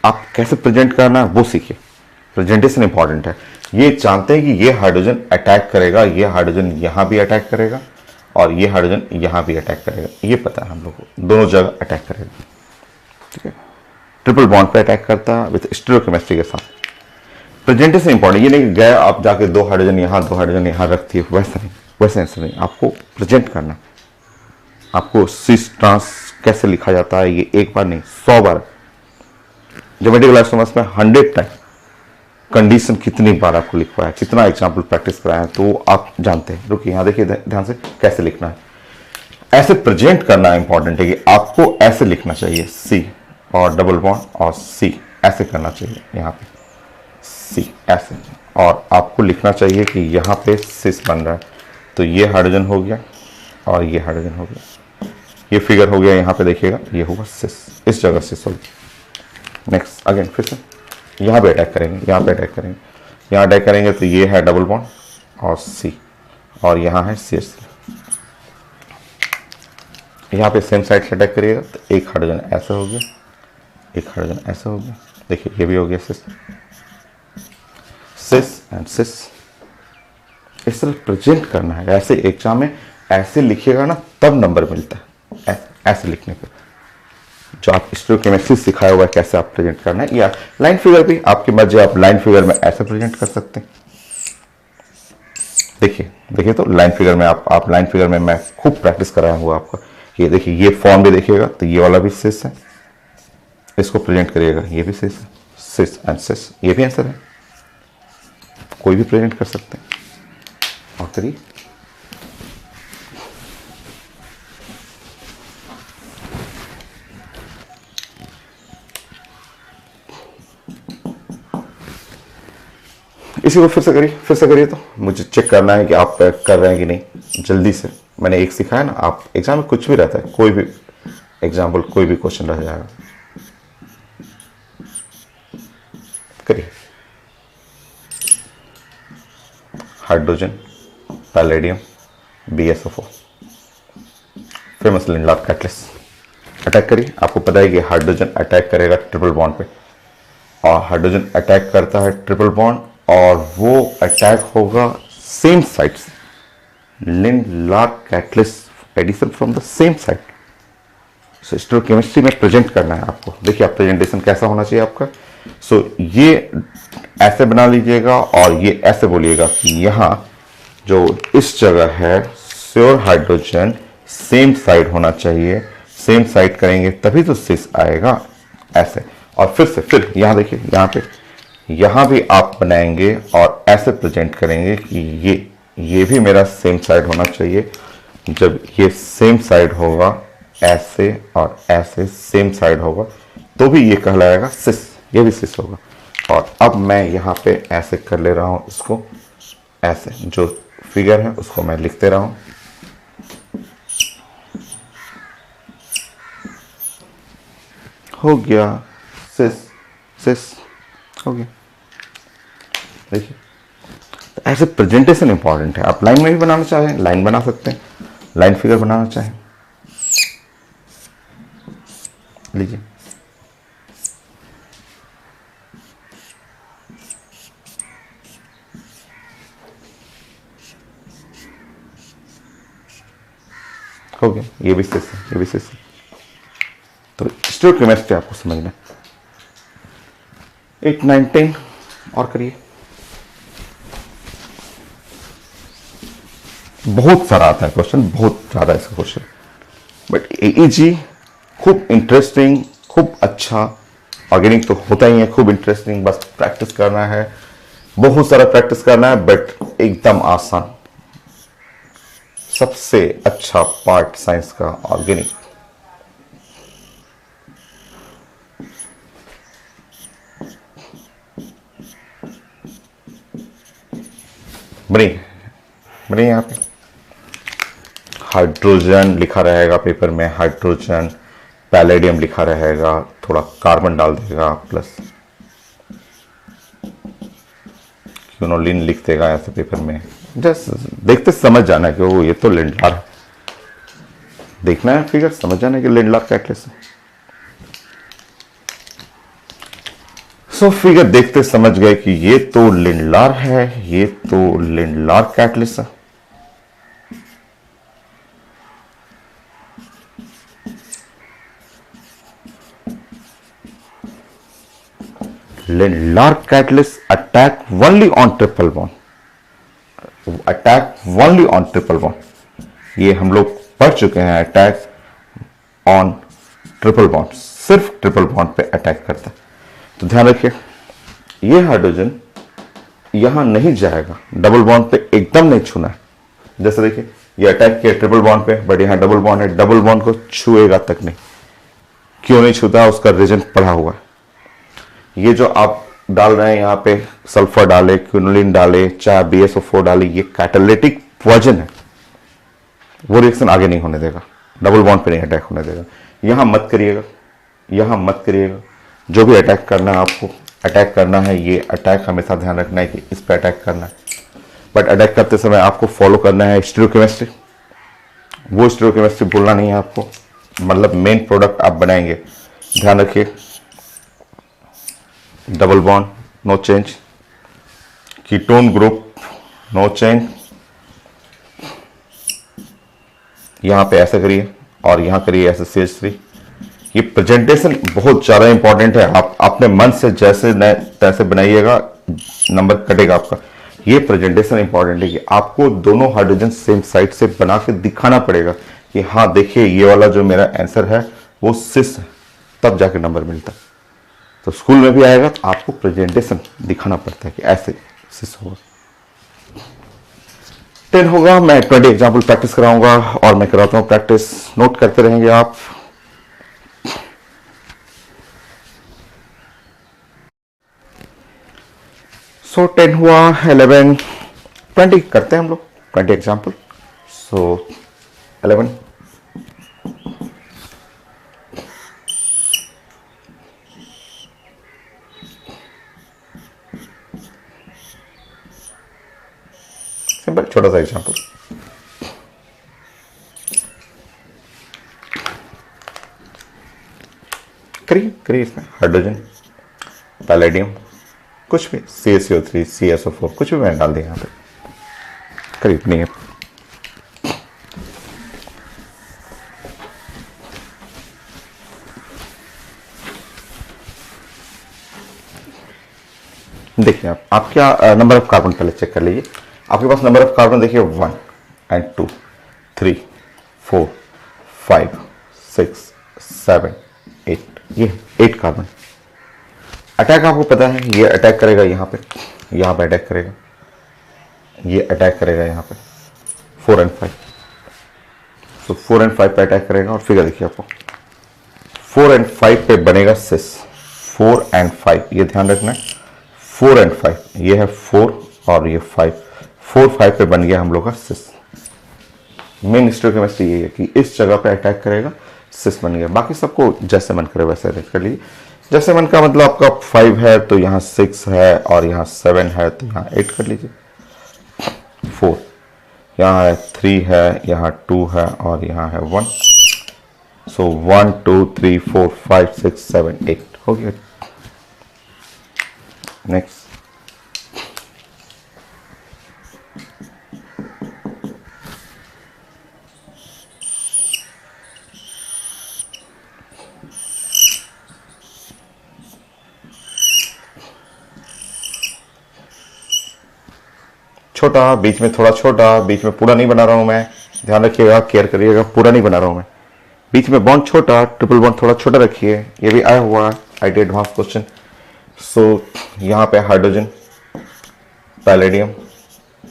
आप कैसे प्रेजेंट करना है वो सीखिए, प्रेजेंटेशन इंपॉर्टेंट है। ये जानते हैं कि ये हाइड्रोजन अटैक करेगा, ये हाइड्रोजन यहां भी अटैक करेगा और ये हाइड्रोजन यहां भी अटैक करेगा, ये पता है हम लोग को, दोनों जगह अटैक करेगा। ठीक है, ट्रिपल बॉन्ड पे अटैक करता है विथ स्टीरियोकेमिस्ट्री के साथ। प्रेजेंटेशन इंपॉर्टेंट, ये नहीं गए आप जाके दो हाइड्रोजन यहां रखती है, वैसा नहीं, वैसा आंसर नहीं, आपको प्रेजेंट करना। आपको सिस ट्रांस कैसे लिखा जाता है ये एक बार नहीं 100 बार, ज्योमेट्रिकल आइसोमर्स में 100 टाइम कंडीशन कितनी बार आपको लिखवाया, कितना एग्जाम्पल प्रैक्टिस कराया, तो आप जानते हैं। रुकिए यहाँ देखिए ध्यान से कैसे लिखना है, ऐसे प्रेजेंट करना इंपॉर्टेंट है कि आपको ऐसे लिखना चाहिए, सी और डबल बॉन्ड और सी ऐसे करना चाहिए, यहाँ पे सी ऐसे, और आपको लिखना चाहिए कि यहाँ पे सिस बन रहा है, तो ये हाइड्रोजन हो गया और ये हाइड्रोजन हो गया, ये फिगर हो गया, यहाँ पे देखिएगा ये होगा सिस, इस जगह सिस हो गया। नेक्स्ट अगेन फिर से यहाँ पे अटैक करेंगे, यहाँ पे अटैक करेंगे, यहाँ अटैक करेंगे तो ये है डबल बॉन्ड और सी, और यहाँ है सी एस, यहाँ पे सेम साइड से अटैक करिएगा तो एक हाइड्रोजन ऐसा हो गया, एक हाइड्रोजन ऐसा हो गया, देखिए ये भी हो गया सिस, सिस एंड सिस। इस तरह प्रेजेंट करना है, ऐसे एग्जाम में ऐसे लिखिएगा ना तब नंबर मिलता है, ऐसे लिखने पर। जो आप स्टीरियोकेमिस्ट्री सिखाया हुआ है कैसे आप प्रेजेंट करना है, या लाइन फिगर भी आपकी मर्जी, आप लाइन फिगर में ऐसे प्रेजेंट कर सकते हैं। देखिए देखिए तो लाइन फिगर में आप लाइन फिगर में मैं खूब प्रैक्टिस कराया हुआ आपका। ये देखिए ये फॉर्म भी देखिएगा तो ये वाला भी सिस है, इसको प्रेजेंट करिएगा, ये भी सिस है, सिस एंड सिस, ये भी आंसर है, कोई भी प्रेजेंट कर सकते हैं। और करिए इसी को फिर से करिए, तो मुझे चेक करना है कि आप कर रहे हैं कि नहीं। जल्दी से, मैंने एक सिखाया ना, आप एग्जाम में कुछ भी रहता है, कोई भी एग्जाम्पल, कोई भी क्वेश्चन रह जाएगा, करिए। Hydrogen palladium BsO4 famous Lindlar catalyst, attack करिए। आपको पता है कि हाइड्रोजन अटैक करेगा ट्रिपल बॉन्ड पे, और हाइड्रोजन अटैक करता है ट्रिपल बॉन्ड, और वो अटैक होगा सेम साइड से, Lindlar catalyst addition from the same side. So stereochemistry में प्रेजेंट करना है आपको। देखिए आप प्रेजेंटेशन कैसा होना चाहिए आपका। सो ये ऐसे बना लीजिएगा और ये ऐसे बोलिएगा कि यहाँ जो इस जगह है श्योर हाइड्रोजन सेम साइड होना चाहिए, सेम साइड करेंगे तभी तो सिस आएगा, ऐसे। और फिर यहाँ देखिए, यहाँ भी आप बनाएंगे और ऐसे प्रेजेंट करेंगे कि ये भी मेरा सेम साइड होना चाहिए। जब ये सेम साइड होगा ऐसे और ऐसे सेम साइड होगा तो भी ये कहलाएगा सिस, ये भी सिस होगा। और अब मैं यहाँ पे ऐसे कर ले रहा हूँ इसको, ऐसे जो फिगर है उसको मैं लिखते रहा हूँ। हो गया सिस हो गया। देखिए ऐसे प्रेजेंटेशन इंपॉर्टेंट है। आप लाइन में भी बनाना चाहें लाइन बना सकते हैं, लाइन फिगर बनाना चाहें लीजिए। हो गया, ये भी सिस है, ये भी सिस है। तो स्टीरियोकेमिस्ट्री आपको समझना है। 8 9 10 और करिए। बहुत सारा आता है क्वेश्चन, बहुत ज्यादा इसका क्वेश्चन, बट इजी, खूब इंटरेस्टिंग, खूब अच्छा। ऑर्गेनिक तो होता ही है खूब इंटरेस्टिंग, बस प्रैक्टिस करना है, बहुत सारा प्रैक्टिस करना है, बट एकदम आसान। सबसे अच्छा पार्ट साइंस का ऑर्गेनिक। बनी बनी यहां पे हाइड्रोजन लिखा रहेगा पेपर में, हाइड्रोजन, पैलेडियम लिखा रहेगा, थोड़ा कार्बन डाल देगा प्लस, क्यूनोलिन लिख देगा ऐसे पेपर में। जस्ट देखते समझ जाना कि वो ये तो लिंडलार है, देखना है फिगर, समझ जाना कि लिंडलार कैटलिस्ट है। सो फिगर देखते समझ गए कि ये तो लिंडलार है, ये तो लिंडलार कैटलिस्ट है। Lindlar catalyst attack only on triple bond, attack only on triple bond, ये हम लोग पढ़ चुके हैं। अटैक ऑन ट्रिपल बॉन्ड, सिर्फ ट्रिपल बॉन्ड पे अटैक करता है। तो ध्यान रखिए, ये हाइड्रोजन यहां नहीं जाएगा, डबल बॉन्ड पे एकदम नहीं छूना है। जैसे देखिए ये अटैक किया ट्रिपल बॉन्ड पे, बट यहां डबल बॉन्ड है, डबल बॉन्ड को छुएगा तक नहीं। क्यों नहीं छूता? उसका रीजन पढ़ा हुआ है। ये जो आप डाल रहे हैं यहाँ पे, सल्फर डाले, क्विनोलिन डाले, चाहे BSO4 डाले, ये कैटालिटिक पॉइजन है, वो रिएक्शन आगे नहीं होने देगा, डबल बॉन्ड पे नहीं अटैक होने देगा। यहां मत करिएगा, यहां मत करिएगा। जो भी अटैक करना है आपको, अटैक करना है, ये अटैक हमेशा ध्यान रखना है कि इस पे अटैक करना है, बट अटैक करते समय आपको फॉलो करना है स्टीरियोकेमिस्ट्री। वो स्टीरियोकेमिस्ट्री भूलना नहीं है आपको, मतलब मेन प्रोडक्ट आप बनाएंगे। ध्यान रखिए, double bond no change, ketone group no change, यहां पे ऐसा करिए और यहां करिए ऐसे CH3। ये प्रेजेंटेशन बहुत ज्यादा इंपॉर्टेंट है, आप अपने मन से जैसे तैसे बनाइएगा, नंबर कटेगा आपका। ये प्रेजेंटेशन इंपॉर्टेंट है कि आपको दोनों हाइड्रोजन सेम साइड से बना के दिखाना पड़ेगा कि हाँ देखिए ये वाला जो मेरा आंसर है वो सिस है, तब जाके नंबर मिलता है। तो स्कूल में भी आएगा तो आपको प्रेजेंटेशन दिखाना पड़ता है कि ऐसे सिस होगा। 10 होगा, मैं 20 एग्जाम्पल प्रैक्टिस कराऊंगा और मैं कराता हूं प्रैक्टिस, नोट करते रहेंगे आप। सो 10 हुआ, 11, 20 करते हैं हम लोग, 20 एग्जाम्पल। सो 11, सिंपल छोटा सा एग्जाम्पल। करिए करिए, इसमें हाइड्रोजन, पैलेडियम, कुछ भी, CaCO3, CSO4, कुछ भी मैंने डाल दिया यहाँ पे, करिए नहीं है। देखिए आप क्या नंबर ऑफ कार्बन पहले चेक कर लीजिए। आपके पास नंबर ऑफ कार्बन देखिए 1 and 2 3 4 5 6 7 8, ये 8 कार्बन। अटैक आपको पता है, ये अटैक करेगा यहाँ पे अटैक करेगा, ये अटैक करेगा यहाँ पे 4 and 5। तो 4 and 5 पे अटैक करेगा, और फिगर देखिए आपको 4 and 5 पे बनेगा सिस। 4 and 5 ये ध्यान रखना है, 4 and 5 ये है 4 और ये 5, 4 5 पे बन गया हम लोग का सिस। मेन स्टोइकोकेमिस्ट्री ये है कि इस जगह पे अटैक करेगा, सिस बन गया। बाकी सबको जैसे मन करे वैसे अरेंज कर लीजिए। जैसे मन का मतलब आपका 5 है तो यहाँ 6 है, और यहाँ 7 है तो यहाँ 8 कर लीजिए। 4 यहाँ है, 3 है, यहाँ 2 है, और यहाँ है 1। सो 1 2 3 4 5 6 7 8 हो गया। नेक्स्ट, छोटा, बीच में थोड़ा छोटा, बीच में पूरा नहीं बना रहा हूं मैं, ध्यान रखिएगा, केयर करिएगा, पूरा नहीं बना रहा हूं मैं। बीच में बॉन्ड छोटा, ट्रिपल बॉन्ड थोड़ा छोटा रखिए, ये भी आया हुआ आईटी एडवांस क्वेश्चन। सो यहाँ पे हाइड्रोजन, पैलेडियम,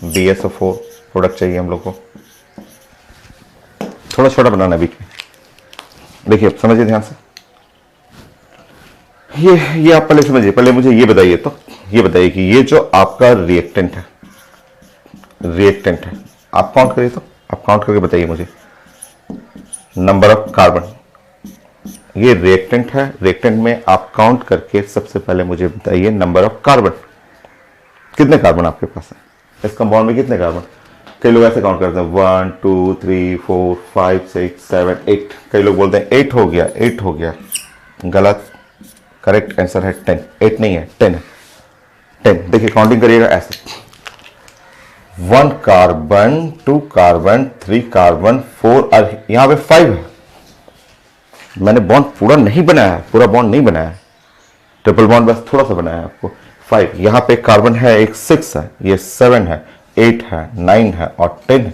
BSO4 प्रोडक्ट चाहिए हम लोग को, थोड़ा छोटा बनाना है बीच में। देखिए अब समझिए ध्यान से, ये आप पहले समझिए। पहले मुझे ये बताइए, तो ये बताइए कि ये जो आपका रिएक्टेंट है, आप काउंट करिए, तो आप काउंट करके बताइए मुझे नंबर ऑफ कार्बन। ये रिएक्टेंट है, रिएक्टेंट में आप काउंट करके सबसे पहले मुझे बताइए नंबर ऑफ कार्बन, कितने कार्बन आपके पास है इस कंपाउंड में, कितने कार्बन। कई लोग ऐसे काउंट करते हैं 1 2 3 4 5 6 7 8, कई लोग बोलते हैं 8 हो गया, 8 हो गया, गलत। करेक्ट आंसर है 10, 8 नहीं है, 10 है, 10। देखिए काउंटिंग करिएगा ऐसे, 1 कार्बन, 2 कार्बन, 3 कार्बन, 4, और यहां पे 5 है। मैंने बॉन्ड पूरा नहीं बनाया है, पूरा बॉन्ड नहीं बनाया है, ट्रिपल बॉन्ड बस थोड़ा सा बनाया है आपको। 5 यहां पे कार्बन है, एक 6 है, ये 7 है, 8 है, 9 है और 10 है।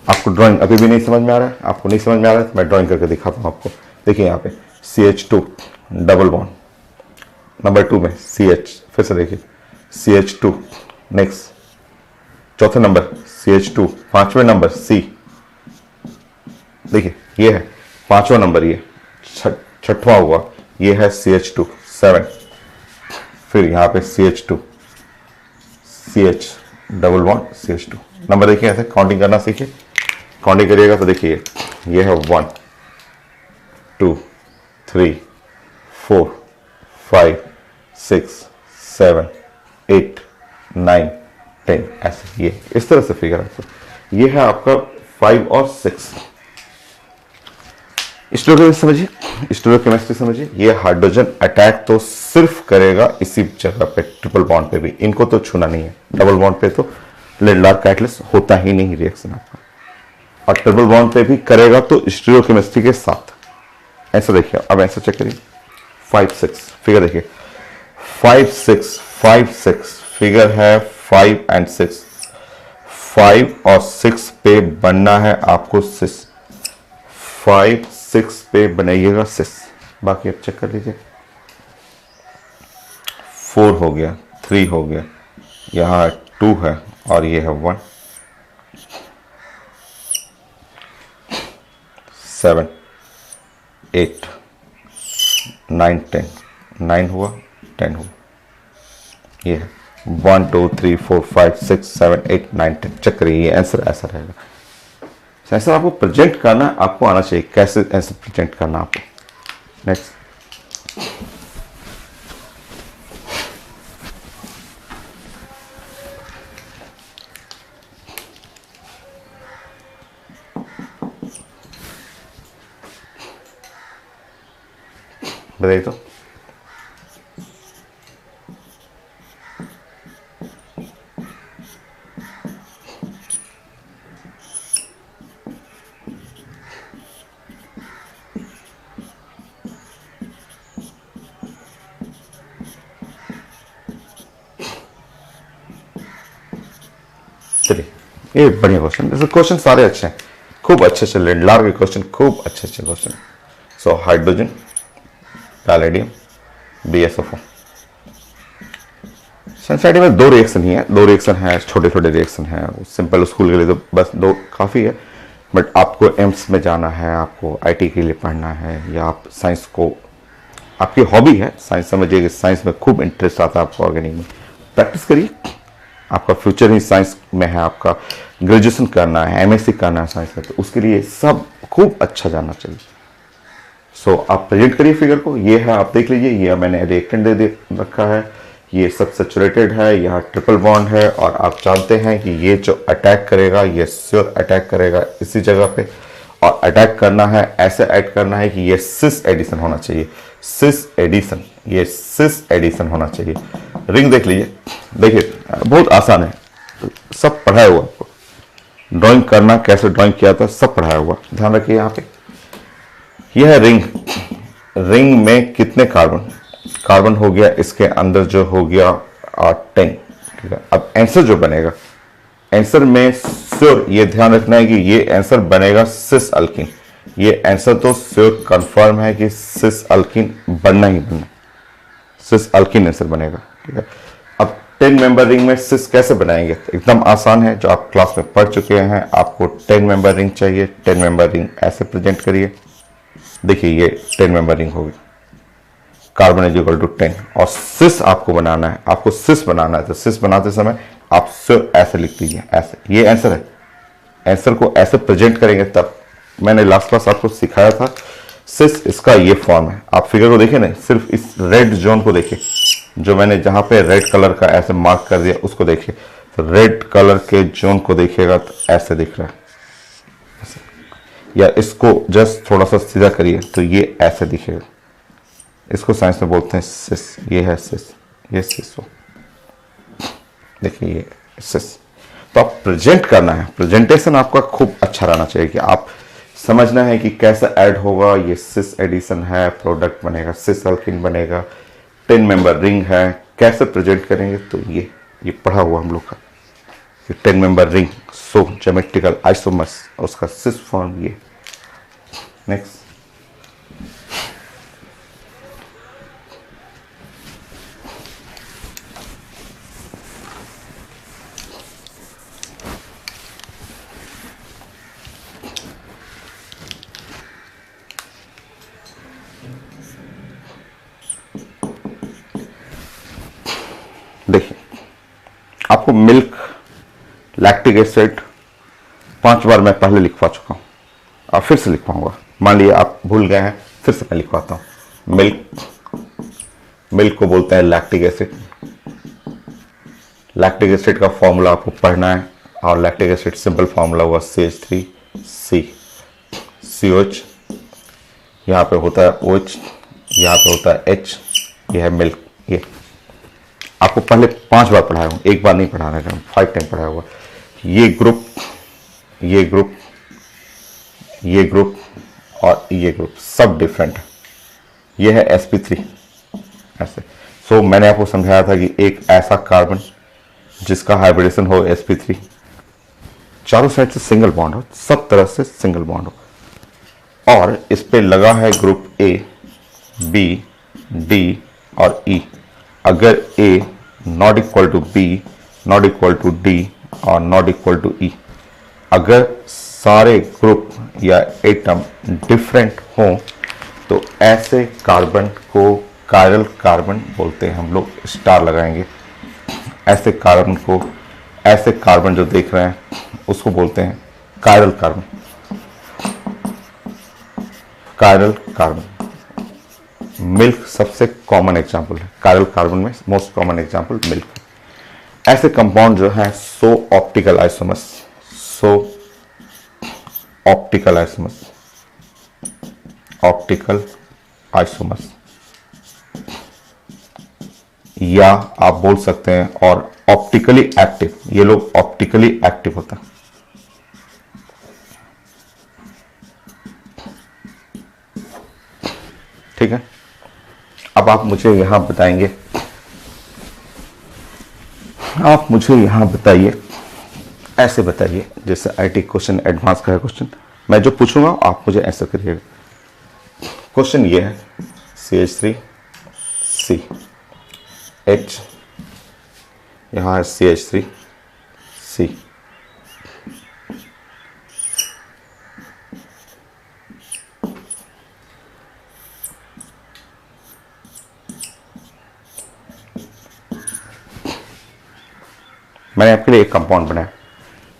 आपको ड्राइंग अभी भी नहीं समझ में आ रहा है, आपको नहीं समझ में आ रहा है तो मैं ड्राइंग करके दिखाता हूं आपको। देखिए यहाँ पे CH2 डबल बॉन्ड, नंबर 2 में CH, फिर से देखिए CH2, नेक्स्ट चौथे नंबर CH2, पांचवें नंबर C, देखिए ये है पांचवा नंबर, ये छठवां हुआ, ये है CH2 7, फिर यहाँ पे CH2, CH double bond CH2। Number देखिए, ऐसे काउंटिंग करना सीखिए, काउंटिंग करिएगा तो देखिए ये है 1 2 3 4 5 6 7 8 9 10, ऐसे ये इस तरह से फिगर आपको, ये है आपका 5 और 6। स्टोरियोकेमिस्ट्री समझिए, स्टोरियोकेमिस्ट्री समझिए। ये हाइड्रोजन अटैक तो सिर्फ करेगा इसी जगह पे, ट्रिपल बॉन्ड पे भी, इनको तो छूना नहीं है। डबल बॉन्ड पे तो लेडलार कैटलिस्ट होता ही नहीं रिएक्शन आपका, और ट्रिपल बॉन्ड पे भी करेगा तो स्टोरियोकेमिस्ट्री के साथ। ऐसा देखिए, अब ऐसा चेक करिए, 5 6 फिगर देखिए, 5 6 5 6 फिगर है, 5 एंड 6, 5 और 6 पे बनना है आपको 6, 5 6 पे बनाइएगा 6, बाकी अब चेक कर लीजिए, 4 हो गया, 3 हो गया, यहाँ 2 है और ये है 1, 7 8 9 10, 9 हुआ, 10 हुआ, ये है 1 2 3 4 5 6 7 8 9 10। चेक करिए, ये आंसर ऐसा रहेगा। आंसर आपको प्रेजेंट करना, आपको आना चाहिए कैसे आंसर प्रेजेंट करना आपको। नेक्स्ट, बताइए तो, चलिए ये बढ़िया क्वेश्चन, जैसे क्वेश्चन सारे अच्छे हैं, खूब अच्छे चल रहे हैं, लार के क्वेश्चन खूब अच्छे अच्छे question. So hydrogen, palladium, BSO4। Sensitive में 2 रिएक्शन ही है, 2 रिएक्शन है, छोटे छोटे रिएक्शन है, सिंपल स्कूल के लिए तो बस 2 काफ़ी है। बट आपको एम्स में जाना है, आपको IT के लिए पढ़ना है, या आप साइंस को, आपकी हॉबी है साइंस, समझिए कि साइंस में खूब इंटरेस्ट आता है आपको, ऑर्गेनिक में प्रैक्टिस करिए, आपका फ्यूचर ही साइंस में है, आपका ग्रेजुएशन करना है, MSc करना है साइंस में, तो उसके लिए सब खूब अच्छा जानना चाहिए। सो आप प्रेजेंट करिए फिगर को, ये है, आप देख लीजिए, ये मैंने रिएक्टेंट दे रखा है, ये सब सैचुरेटेड है, यहाँ ट्रिपल बॉन्ड है, और आप जानते हैं कि ये जो अटैक करेगा ये श्योर अटैक करेगा इसी जगह पे, और अटैक करना है ऐसे ऐड करना है कि ये सिस एडिशन होना चाहिए, सिस एडिशन, ये सिस एडिशन होना चाहिए। रिंग देख लीजिए, देखिए बहुत आसान है, सब पढ़ाया हुआ आपको, ड्राइंग करना कैसे ड्राइंग किया था सब पढ़ाया हुआ, ध्यान रखिए। यहाँ पे यह है रिंग, रिंग में कितने कार्बन, कार्बन हो गया इसके अंदर जो हो गया 10, ठीक है। अब आंसर जो बनेगा, आंसर में श्योर ये ध्यान रखना है कि ये आंसर बनेगा सिस अल्किन। ये आंसर तो श्योर कंफर्म है कि सिस अल्किन बनना ही बनना, सिस अल्किन आंसर बनेगा। ठीक है। अब 10 मेंबर रिंग में सिस कैसे बनाएंगे? एकदम आसान है, जो आप क्लास में पढ़ चुके हैं। आपको 10 मेंबर रिंग चाहिए। 10 मेंबर रिंग ऐसे प्रेजेंट करिए। देखिए ये 10 मेंबर रिंग होगी, कार्बन इज इक्वल टू 10, और सिस आपको बनाना है। आपको सिस बनाना है तो सिस बनाते समय आप सिर्फ ऐसे लिख दीजिए, ऐसे। ये आंसर है, आंसर को ऐसे प्रेजेंट करेंगे तब। मैंने लास्ट क्लास आपको सिखाया था सिस, इसका ये फॉर्म है। आप फिगर को देखिए ना, सिर्फ इस रेड जोन को देखिए, जो मैंने जहां पे रेड कलर का ऐसे मार्क कर दिया उसको देखिए। तो रेड कलर के जोन को देखिएगा तो ऐसे दिख रहा है, या इसको जस्ट थोड़ा सा सीधा करिए तो ये ऐसे दिखेगा। इसको साइंस में बोलते हैं सिस। ये है सिस, ये सिस हो, देखिए ये सिस। तो आप प्रेजेंट करना है, प्रेजेंटेशन आपका खूब अच्छा रहना चाहिए कि आप समझना है कि कैसे ऐड होगा। ये सिस एडिशन है, प्रोडक्ट बनेगा, सिस अल्किन बनेगा, 10 मेंबर रिंग है, कैसे प्रेजेंट करेंगे। तो ये पढ़ा हुआ हम लोग का 10 मेंबर रिंग, सो ज्योमेट्रिकल आइसोमर्स, उसका सिस फॉर्म ये। नेक्स्ट, देखिए आपको मिल्क, लैक्टिक एसिड 5 बार मैं पहले लिखवा चुका हूं, अब फिर से लिखवाऊंगा। मान लिया आप भूल गए हैं, फिर से मैं लिखवाता हूं। मिल्क को बोलते हैं लैक्टिक एसिड। लैक्टिक एसिड का फॉर्मूला आपको पढ़ना है, और लैक्टिक एसिड सिंपल फॉर्मूला हुआ CH3C, COH, यहाँ पे होता है OH, यहाँ पे होता है H, ये है मिल्क। ये आपको पहले 5 बार पढ़ाया हूँ, एक बार नहीं पढ़ाना है, 5 टाइम पढ़ाया हुआ। ये ग्रुप, ये ग्रुप, ये ग्रुप और ये ग्रुप सब डिफरेंट है। ये है sp3 ऐसे। सो मैंने आपको समझाया था कि एक ऐसा कार्बन जिसका हाइब्रिडेशन हो sp3, चारों साइड से सिंगल बॉन्ड हो, सब तरह से सिंगल बॉन्ड हो, और इस पे लगा है ग्रुप A, B, D और E। अगर A not equal to B, not equal to D और नॉट इक्वल टू E, अगर सारे ग्रुप या एटम डिफरेंट हों तो ऐसे कार्बन को कायरल कार्बन बोलते हैं। हम लोग स्टार लगाएंगे। ऐसे कार्बन को, ऐसे कार्बन जो देख रहे हैं उसको बोलते हैं chiral carbon. Chiral carbon, milk सबसे कॉमन एग्जांपल है। कायरल कार्बन में मोस्ट कॉमन एग्जांपल मिल्क है। ऐसे कंपाउंड जो है सो ऑप्टिकल आइसोमर्स, सो ऑप्टिकल आइसोमर्स, ऑप्टिकल आइसोमर्स, या आप बोल सकते हैं और ऑप्टिकली एक्टिव। ये लोग ऑप्टिकली एक्टिव होता है। ठीक है। अब आप मुझे यहां बताएंगे, आप मुझे यहां बताइए, ऐसे बताइए जैसे आईटी क्वेश्चन एडवांस का है क्वेश्चन। मैं जो पूछूंगा आप मुझे आंसर करिएगा। क्वेश्चन ये है CH3C, H, यहां है CH3C, मैंने आपके लिए एक कंपाउंड बनाया,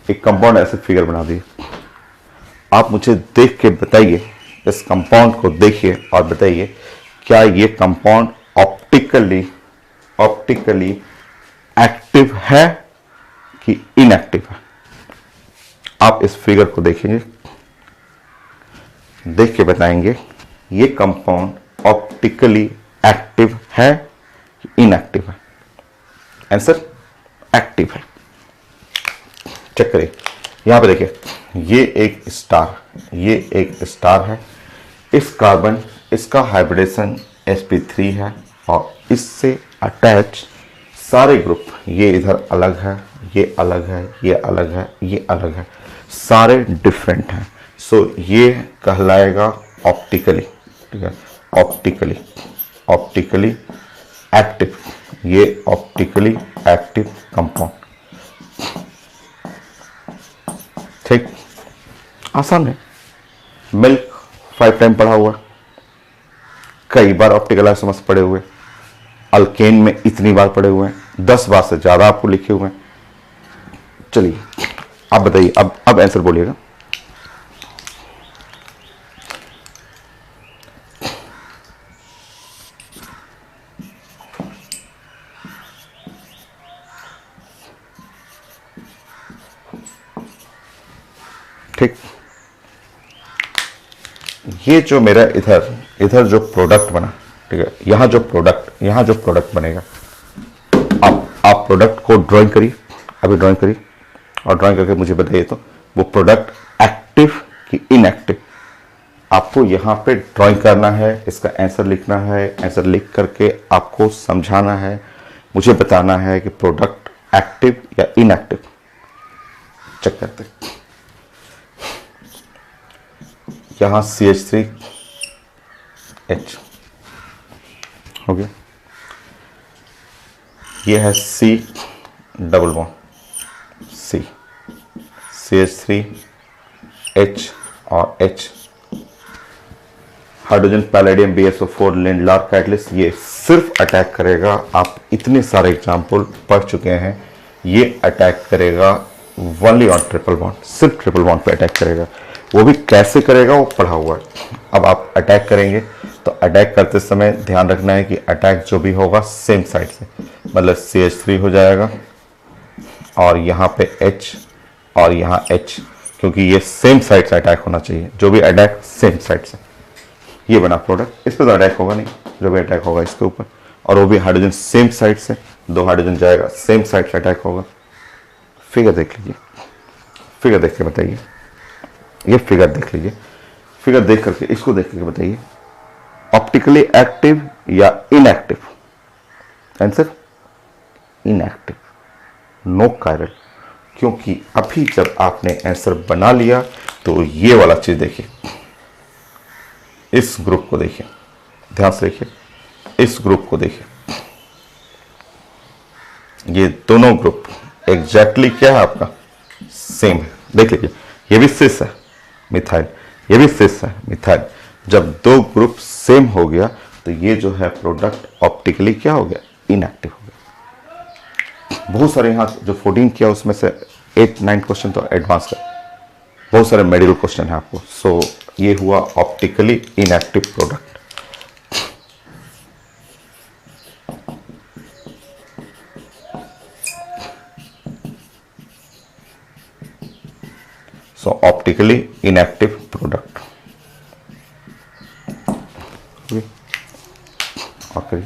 एक कंपाउंड ऐसे फिगर बना दी। आप मुझे देख के बताइए, इस कंपाउंड को देखिए और बताइए क्या ये कंपाउंड ऑप्टिकली एक्टिव है कि इनएक्टिव है। आप इस फिगर को देखेंगे, देख के बताएंगे ये कंपाउंड ऑप्टिकली एक्टिव है कि इनएक्टिव है। आंसर एक्टिव है। चेक करिए, यहां पे देखिए, ये एक स्टार, ये एक स्टार है। इस कार्बन, इसका हाइब्रिडेशन sp3 है और इससे अटैच सारे ग्रुप, ये इधर अलग है, ये अलग है, ये अलग है, ये अलग है, सारे डिफरेंट हैं। सो ये कहलाएगा ऑप्टिकली, ठीक है, ऑप्टिकली, ऑप्टिकली एक्टिव, ये ऑप्टिकली एक्टिव कंपाउंड। ठीक, आसान है। मिल्क 5 टाइम पढ़ा हुआ, कई बार ऑप्टिकल आइसोमर्स पढ़े हुए, अल्केन में इतनी बार पढ़े हुए हैं, 10 बार से ज्यादा आपको लिखे हुए हैं। चलिए आप बताइए, अब आंसर बोलिएगा। ठीक, ये जो मेरा इधर जो प्रोडक्ट बना, ठीक है, यहां जो प्रोडक्ट बनेगा, आप प्रोडक्ट को ड्राइंग करिए, अभी ड्राइंग करिए, और ड्राइंग करके मुझे बताइए तो वो प्रोडक्ट एक्टिव कि इनएक्टिव। आपको यहां पे ड्राइंग करना है, इसका आंसर लिखना है, आंसर लिख करके आपको समझाना है, मुझे बताना है कि प्रोडक्ट एक्टिव या इनएक्टिव। चेक करते हैं। यहां CH3H हो गया, ये है C double bond C, CH3H और H, hydrogen palladium BSO4 Lindlar catalyst, ये सिर्फ अटैक करेगा, आप इतने सारे एग्जाम्पल पढ़ चुके हैं, ये अटैक करेगा ओनली ऑन ट्रिपल बॉन्ड, सिर्फ ट्रिपल बॉन्ड पे अटैक करेगा। वो भी कैसे करेगा वो पढ़ा हुआ है। अब आप अटैक करेंगे तो अटैक करते समय ध्यान रखना है कि अटैक जो भी होगा सेम साइड से, मतलब CH3 हो जाएगा और यहाँ पे H और यहाँ H, क्योंकि ये सेम साइड से अटैक होना चाहिए, जो भी अटैक सेम साइड से। ये बना प्रोडक्ट, इस पर तो अटैक होगा नहीं, जो भी अटैक होगा इसके ऊपर, और वो भी हाइड्रोजन सेम साइड से, 2 हाइड्रोजन जाएगा, सेम साइड से अटैक होगा। फिगर देख लीजिए, फिगर देख के बताइए, ये फिगर देख लीजिए, फिगर देख करके इसको देख करके बताइए ऑप्टिकली एक्टिव या inactive. Answer inactive, no chiral, क्योंकि अभी जब आपने आंसर बना लिया तो ये वाला चीज देखिए, इस ग्रुप को देखिए, ध्यान से देखिए, इस ग्रुप को देखिए, ये दोनों ग्रुप एग्जैक्टली क्या है आपका, सेम है। देख लीजिए, ये भी सिस है मिथाइल, ये भी सिस है मिथाइल। जब 2 ग्रुप सेम हो गया तो ये जो है प्रोडक्ट ऑप्टिकली क्या हो गया, इनएक्टिव हो गया। बहुत सारे यहाँ जो 14 किया उसमें से 8-9 क्वेश्चन तो एडवांस का, बहुत सारे मेडिकल क्वेश्चन है आपको। सो ये हुआ optically inactive product. So optically inactive product. Okay.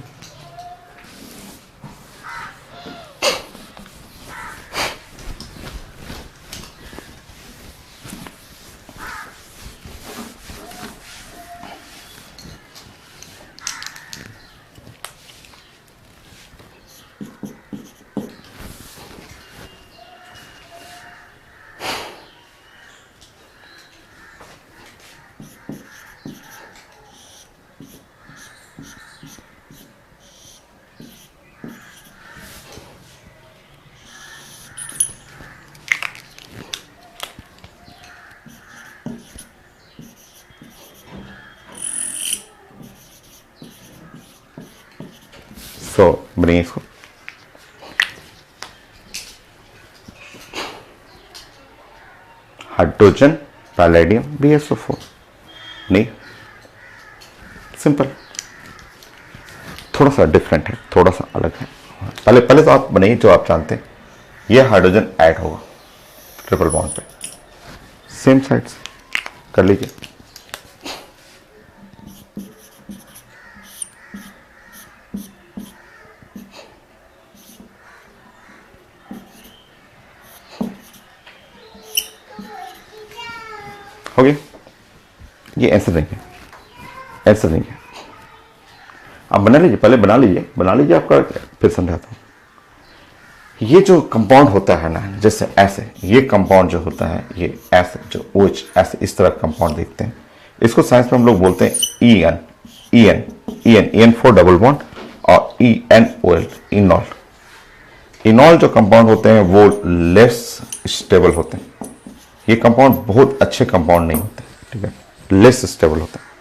सो बनिए इसको, हाइड्रोजन पैलेडियम BSO4, नहीं सिंपल, थोड़ा सा डिफरेंट है, थोड़ा सा अलग है। पहले तो आप बनाइए जो आप जानते हैं, ये हाइड्रोजन ऐड होगा ट्रिपल बॉन्ड पे, सेम साइड से कर लीजिए। हो गया, ये आंसर नहीं है, आंसर नहीं है। आप बना लीजिए, पहले बना लीजिए, आपका फिर समझाता हूं। ये जो कंपाउंड होता है ना, जैसे ऐसे ये कंपाउंड जो होता है, ये ऐसे जो OH ऐसे इस तरह कंपाउंड देखते हैं, इसको साइंस में हम लोग बोलते हैं EN EN EN EN for double bond और ENOL इनॉल। इनॉल जो कंपाउंड होते हैं वो लेस स्टेबल होते हैं। ये कंपाउंड बहुत अच्छे कंपाउंड नहीं होते, ठीक है, लेस स्टेबल होते हैं।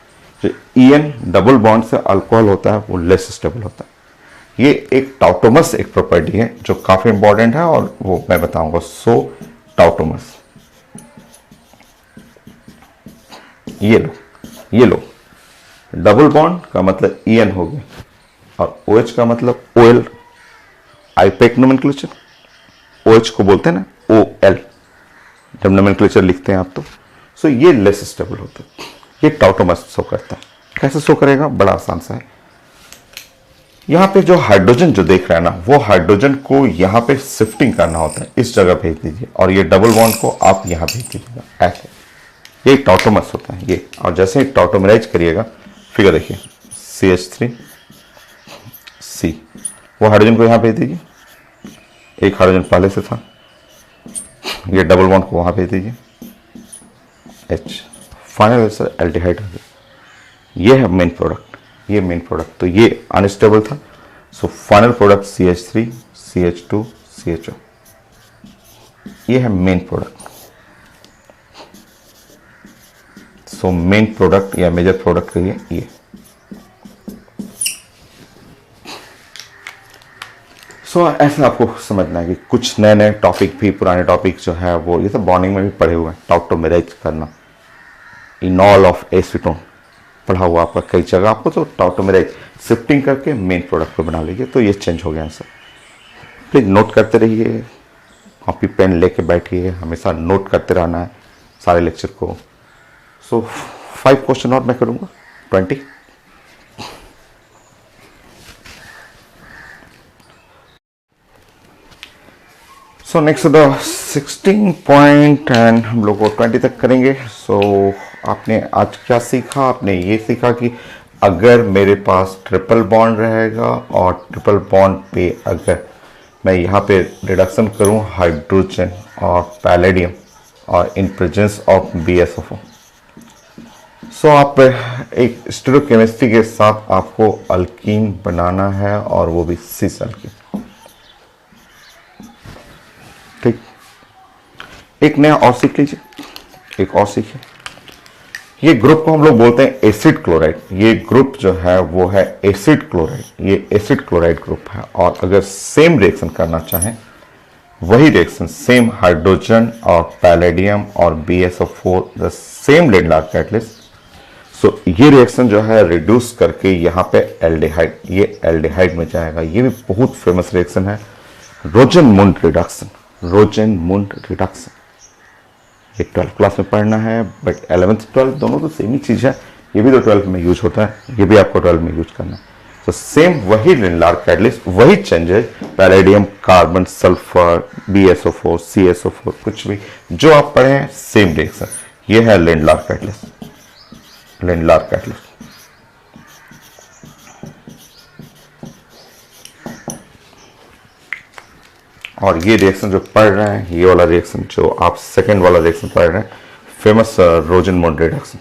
जो EN डबल बॉन्ड से अल्कोहल होता है वो लेस स्टेबल होता है। ये एक टाउटोमस एक प्रॉपर्टी है जो काफी इंपॉर्टेंट है और वो मैं बताऊंगा। सो टाउटोमस, ये लो डबल बॉन्ड का मतलब EN हो गया और OH का मतलब OL, आईपेक नोमेनक्लेचर। OH को बोलते हैं ना OL जब नोमेनक्लेचर लिखते हैं आप तो। सो ये लेस स्टेबल होता है, ये टाउटोमस शो करता है। कैसे शो करेगा? बड़ा आसान सा है। यहां पे जो हाइड्रोजन जो देख रहा है ना, वो हाइड्रोजन को यहां पे शिफ्टिंग करना होता है, इस जगह भेज दीजिए और ये डबल बॉन्ड को आप यहां भेज दीजिएगा, ऐसे। ये टाउटोमस होता है ये। और जैसे ही टाउटोमराइज करिएगा, फिगर देखिए CH3 C, वो हाइड्रोजन को यहां भेज दीजिए, एक हाइड्रोजन पहले से था, ये डबल बॉन्ड को वहां भेज दीजिए H, फाइनल आंसर एल्डिहाइड हो गया। ये है मेन प्रोडक्ट, ये मेन प्रोडक्ट। तो ये अनस्टेबल था, so final product CH3 CH2 CHO, ये है main product. So main product या मेजर प्रोडक्ट कहिए ये। सो ऐसा आपको समझना है कि कुछ नए नए टॉपिक भी, पुराने टॉपिक जो है वो ये सब बॉन्डिंग में भी पढ़े हुए हैं। टाउटोमेराइज करना, इनॉल ऑफ एसीटोन पढ़ा हुआ आपका कई जगह आपको। तो टाउटोमेराइज शिफ्टिंग करके मेन प्रोडक्ट को बना लीजिए। तो ये चेंज हो गया आंसर। प्लीज नोट करते रहिए, कॉपी पेन लेके बैठिए, हमेशा नोट करते रहना है सारे लेक्चर को। सो 5 क्वेश्चन और मैं करूंगा 20। So next the 16 point and हम लोग को 20 तक करेंगे। सो आपने आज क्या सीखा? आपने ये सीखा कि अगर मेरे पास ट्रिपल बॉन्ड रहेगा और ट्रिपल बॉन्ड पे अगर मैं यहाँ पे रिडक्शन करूँ हाइड्रोजन और पैलेडियम और इन प्रेजेंस ऑफ BSO4, सो आप एक स्टीरियोकेमिस्ट्री के साथ आपको अल्कीन बनाना है और वो भी सिस अल्कीन। ठीक, एक नया और सीख लीजिए, एक और सीखिए। ये ग्रुप को हम लोग बोलते हैं एसिड क्लोराइड। ये ग्रुप जो है वो है एसिड क्लोराइड, ये एसिड क्लोराइड ग्रुप है। और अगर सेम रिएक्शन करना चाहें, वही रिएक्शन सेम हाइड्रोजन और पैलेडियम और BSO4 द सेम लेडलार्क कैटलिस्ट, सो ये रिएक्शन जो है रिड्यूस करके यहाँ पे एल्डिहाइड, ये एल्डिहाइड में जाएगा। ये भी बहुत फेमस रिएक्शन है, रोजेनमुंड रिडक्शन, रोजेनमुंड रिडक्शन। ये 12th क्लास में पढ़ना है, बट 11th 12th दोनों तो सेम ही चीज है। ये भी तो 12th में यूज होता है, ये भी आपको 12th में यूज करना है। तो सेम वही लेडलार्क कैटलिस्ट, वही changes, palladium, carbon, sulphur, BSO4 CSO4, कुछ भी जो आप पढ़े हैं सेम रिएक्शन। ये है लेडलार्क कैटलिस्ट, लेडलार्क कैटलिस्ट। और ये रिएक्शन जो पढ़ रहे हैं, ये वाला रिएक्शन जो आप सेकंड वाला रिएक्शन पढ़ रहे हैं, फेमस रोजेनमुंड रिडक्शन,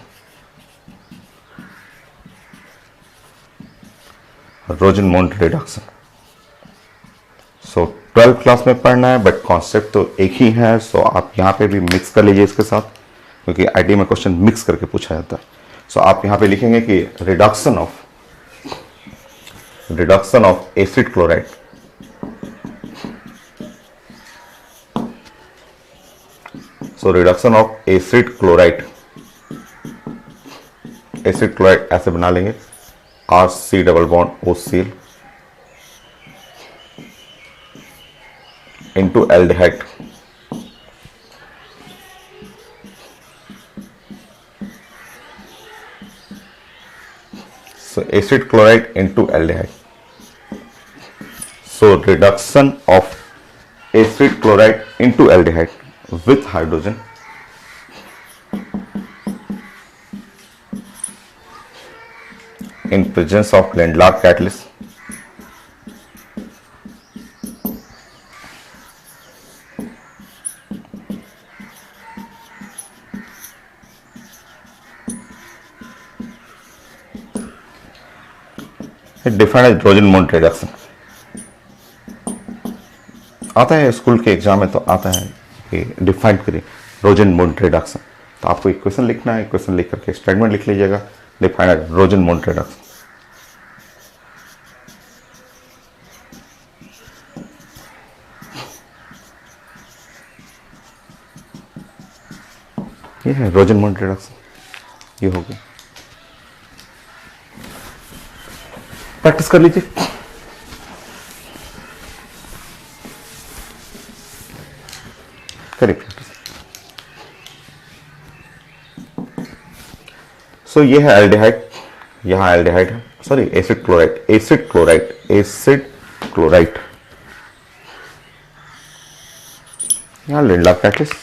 रोजेनमुंड रिडक्शन। सो 12th क्लास में पढ़ना है, बट कॉन्सेप्ट तो एक ही है। सो आप यहाँ पे भी मिक्स कर लीजिए इसके साथ, क्योंकि आईटी में क्वेश्चन मिक्स करके पूछा जाता है। सो आप यहाँ पे लिखेंगे कि reduction of acid chloride, so reduction of acid chloride, acid chloride ऐसे बना लेंगे, RC double bond OCl into aldehyde, so acid chloride into aldehyde. So reduction of acid chloride into aldehyde with hydrogen in presence of Lindlar catalyst defined as Rosenmund reduction. आता है स्कूल के एग्जाम में, तो आता है कि डिफाइन करिए रोजन-मोंड रिडक्शन। तो आपको इक्वेशन लिखना है, इक्वेशन लिख करके स्टेटमेंट लिख लीजिएगा, डिफाइंड एज रोजन-मोंड रिडक्शन। ये है रोजन-मोंड रिडक्शन, ये हो गया। प्रैक्टिस कर लीजिए। करिए प्रैक्टिस। सो ये है एल्डिहाइड, यहां एल्डिहाइड है, sorry acid chloride, acid chloride, acid chloride. यहां लिंडलार कैटलिस्ट,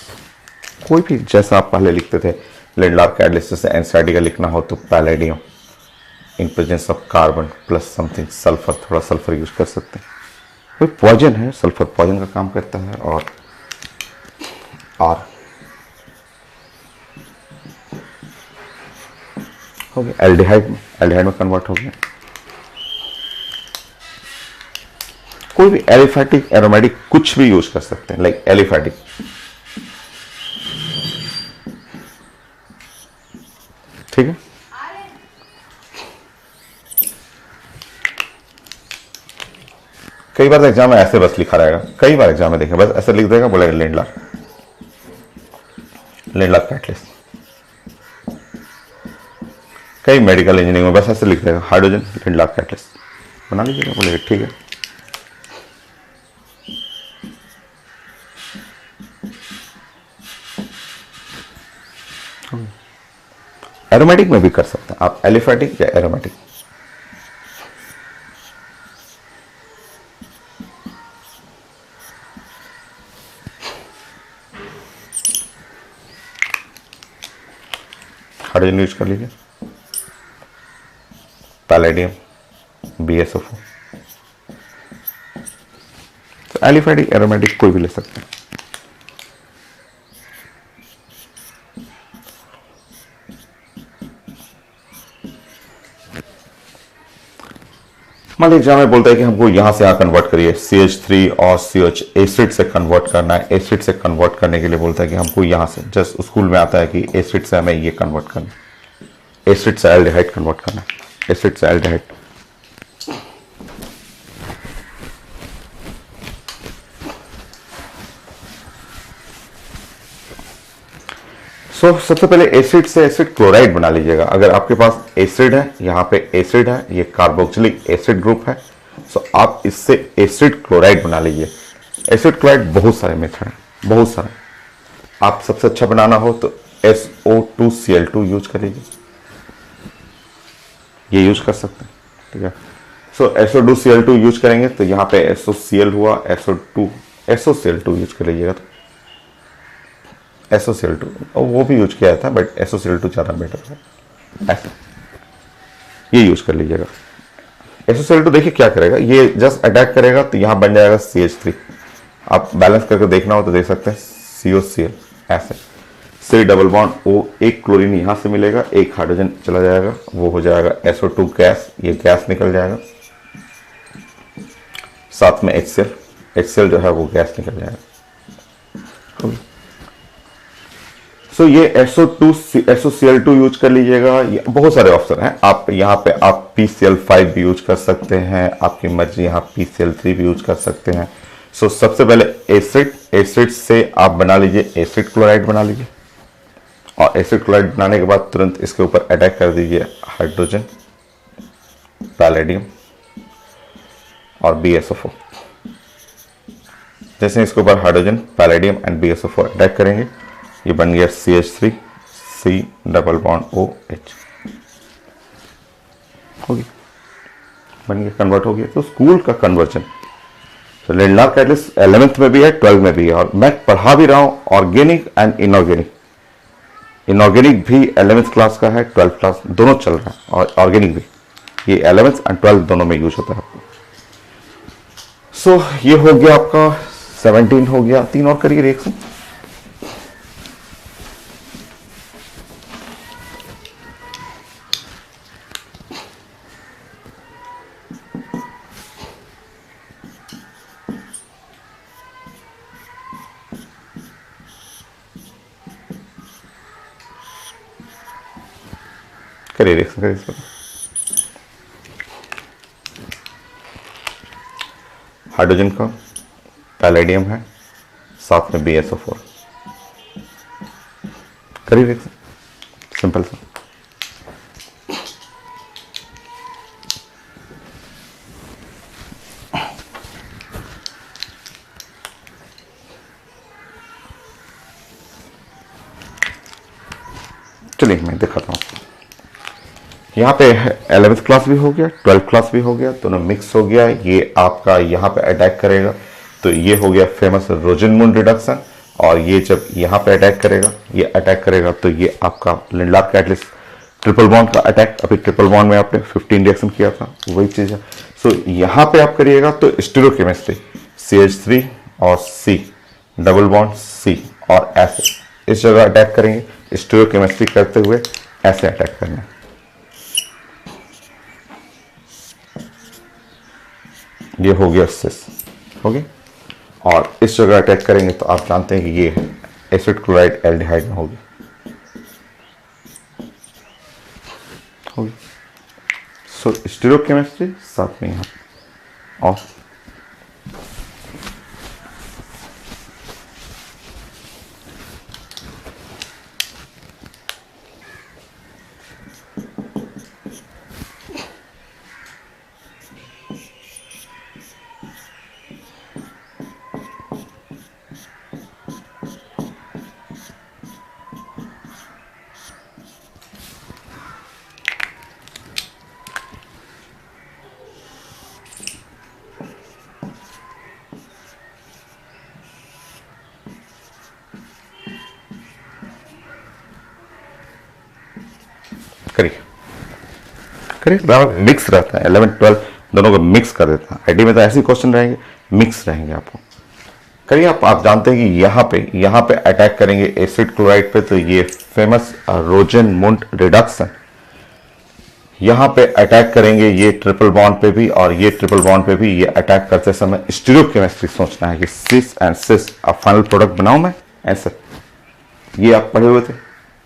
कोई भी जैसा आप पहले लिखते थे लिंडलार कैटलिस्ट, जैसे एनसीईआरटी का लिखना हो तो palladium in presence of carbon plus something sulphur, थोड़ा सल्फर यूज कर सकते हैं। कोई पॉइजन है, सल्फर पॉइजन का काम करता है। और आर हो गया एल्डिहाइड में कन्वर्ट हो गया। कोई भी एलिफैटिक एरोमेटिक कुछ भी यूज कर सकते हैं, लाइक एलिफैटिक, ठीक है। कई बार एग्जाम में ऐसे बस लिखा रहेगा, कई बार एग्जाम में देखें बस ऐसे लिख देगा, बोलेगा लिंडलार कैटलिस्ट। कई मेडिकल इंजीनियरिंग में बस ऐसे लिख देगा हाइड्रोजन लिंडलार कैटलिस्ट, बना लीजिएगा, बोलेगा ठीक है। एरोमेटिक में भी कर सकते हैं आप, एलिफैटिक या एरोमेटिक। हाइड्रोजन यूज कर लीजिए, पैलेडियम, BSO4। तो एलिफैटिक एरोमेटिक कोई भी ले सकते हैं। मान लीजिए एग्जाम में बोलता है कि हमको यहां से यहां कन्वर्ट करिए, CH3 और CH एसिड से कन्वर्ट करना है। एसिड से कन्वर्ट करने के लिए बोलता है कि हमको यहां से, जस्ट स्कूल में आता है कि एसिड से हमें ये कन्वर्ट करना है, एसिड से एल्डिहाइड कन्वर्ट करना है, एसिड से एल्डिहाइड। सबसे पहले एसिड से एसिड क्लोराइड बना लीजिएगा। अगर आपके पास एसिड है, यहाँ पे एसिड है, ये कार्बोक्सिलिक एसिड ग्रुप है, सो आप इससे एसिड क्लोराइड बना लीजिए। एसिड क्लोराइड बहुत सारे मेथड हैं, बहुत सारे। आप सबसे अच्छा बनाना हो तो SO2Cl2 यूज कर लीजिए, ये यूज कर सकते हैं, ठीक है। SO2Cl2 यूज करेंगे तो यहाँ पे SOCl हुआ, SOCl2 यूज कर लीजिएगा तो SOCl2, और वो भी यूज किया था बट SOCl2 ज़्यादा बेटर है, ऐसे ये यूज कर लीजिएगा। SOCl2 देखिए क्या करेगा, ये जस्ट अटैक करेगा तो यहाँ बन जाएगा CH3। आप बैलेंस करके देखना हो तो देख सकते हैं COCl, ऐसे C डबल बॉन्ड O, एक क्लोरीन यहाँ से मिलेगा, एक हाइड्रोजन चला जाएगा, वो हो जाएगा SO2 गैस, ये गैस निकल जाएगा, साथ में HCl जो है वो गैस निकल जाएगा। ये SOCl2 यूज कर लीजिएगा। बहुत सारे ऑप्शन हैं, आप यहाँ पे आप PCl5 भी यूज कर सकते हैं, आपकी मर्जी, यहाँ PCl3 भी यूज कर सकते हैं। सबसे पहले एसिड से आप बना लीजिए, एसिड क्लोराइड बना लीजिए, और एसिड क्लोराइड बनाने के बाद तुरंत इसके ऊपर अटैक कर दीजिए हाइड्रोजन, पैलेडियम और BSO4। जैसे इसके ऊपर hydrogen, palladium and BSO4 attack करेंगे, ये बन गया CH3, C double bond OH, हो गया, बन गया, कन्वर्ट हो गया। तो स्कूल का कन्वर्जन लिंडलार कैटलिस्ट 11th में भी है, 12th में भी है, और मैं पढ़ा भी रहा हूँ ऑर्गेनिक एंड इनऑर्गेनिक। इनऑर्गेनिक भी 11th क्लास का है, 12th क्लास दोनों चल रहा है, और ऑर्गेनिक भी, ये 11th एंड 12th दोनों में यूज होता है आपको। ये हो गया आपका 17 हो गया। 3 और करिए रिएक्शन। करिए रिएक्शन करिए इसमें। हाइड्रोजन का पैलेडियम है, साथ में BSO4, करिए रिएक्शन, सिंपल सा। चलिए मैं दिखाता हूँ। यहाँ पे 11th क्लास भी हो गया, 12th क्लास भी हो गया, दोनों मिक्स हो गया। ये आपका यहाँ पे अटैक करेगा तो ये हो गया फेमस रोजन-मून रिडक्शन, और ये जब यहाँ पे अटैक करेगा, ये अटैक करेगा तो ये आपका लिंडलार कैटलिस्ट ट्रिपल बॉन्ड का अटैक। अभी ट्रिपल बॉन्ड में आपने 15 रिएक्शन किया था, वही चीज है। सो यहाँ पे आप करिएगा तो स्टीरियोकेमिस्ट्री CH3 और C डबल बॉन्ड C और ऐसे इस जगह अटैक करेंगे। स्टीरियोकेमिस्ट्री करते हुए ऐसे अटैक करना, ये हो गया सिस, हो गया। और इस जगह अटैक करेंगे तो आप जानते हैं कि ये एसिड क्लोराइड एल्डिहाइड में होगी, होगी। सो स्टीरियोकेमिस्ट्री साथ में यहाँ और करिए करिए। मिक्स रहता है, 11 12 दोनों को मिक्स कर देता है। आईडी में तो ऐसे क्वेश्चन रहेंगे, मिक्स रहेंगे आपको। करिए। आप जानते हैं कि यहाँ पे अटैक करेंगे एसिड क्लोराइड पे, तो ये फेमस रोजन-मून रिडक्शन। यहाँ पे अटैक करेंगे ये ट्रिपल बॉन्ड पे भी और ये ट्रिपल बॉन्ड पे भी। ये अटैक करते समय स्टीरियोकेमिस्ट्री सोचना है कि सिस एंड सिस अब फाइनल प्रोडक्ट बनाऊं मैं ऐसे। ये आप पढ़े हुए थे,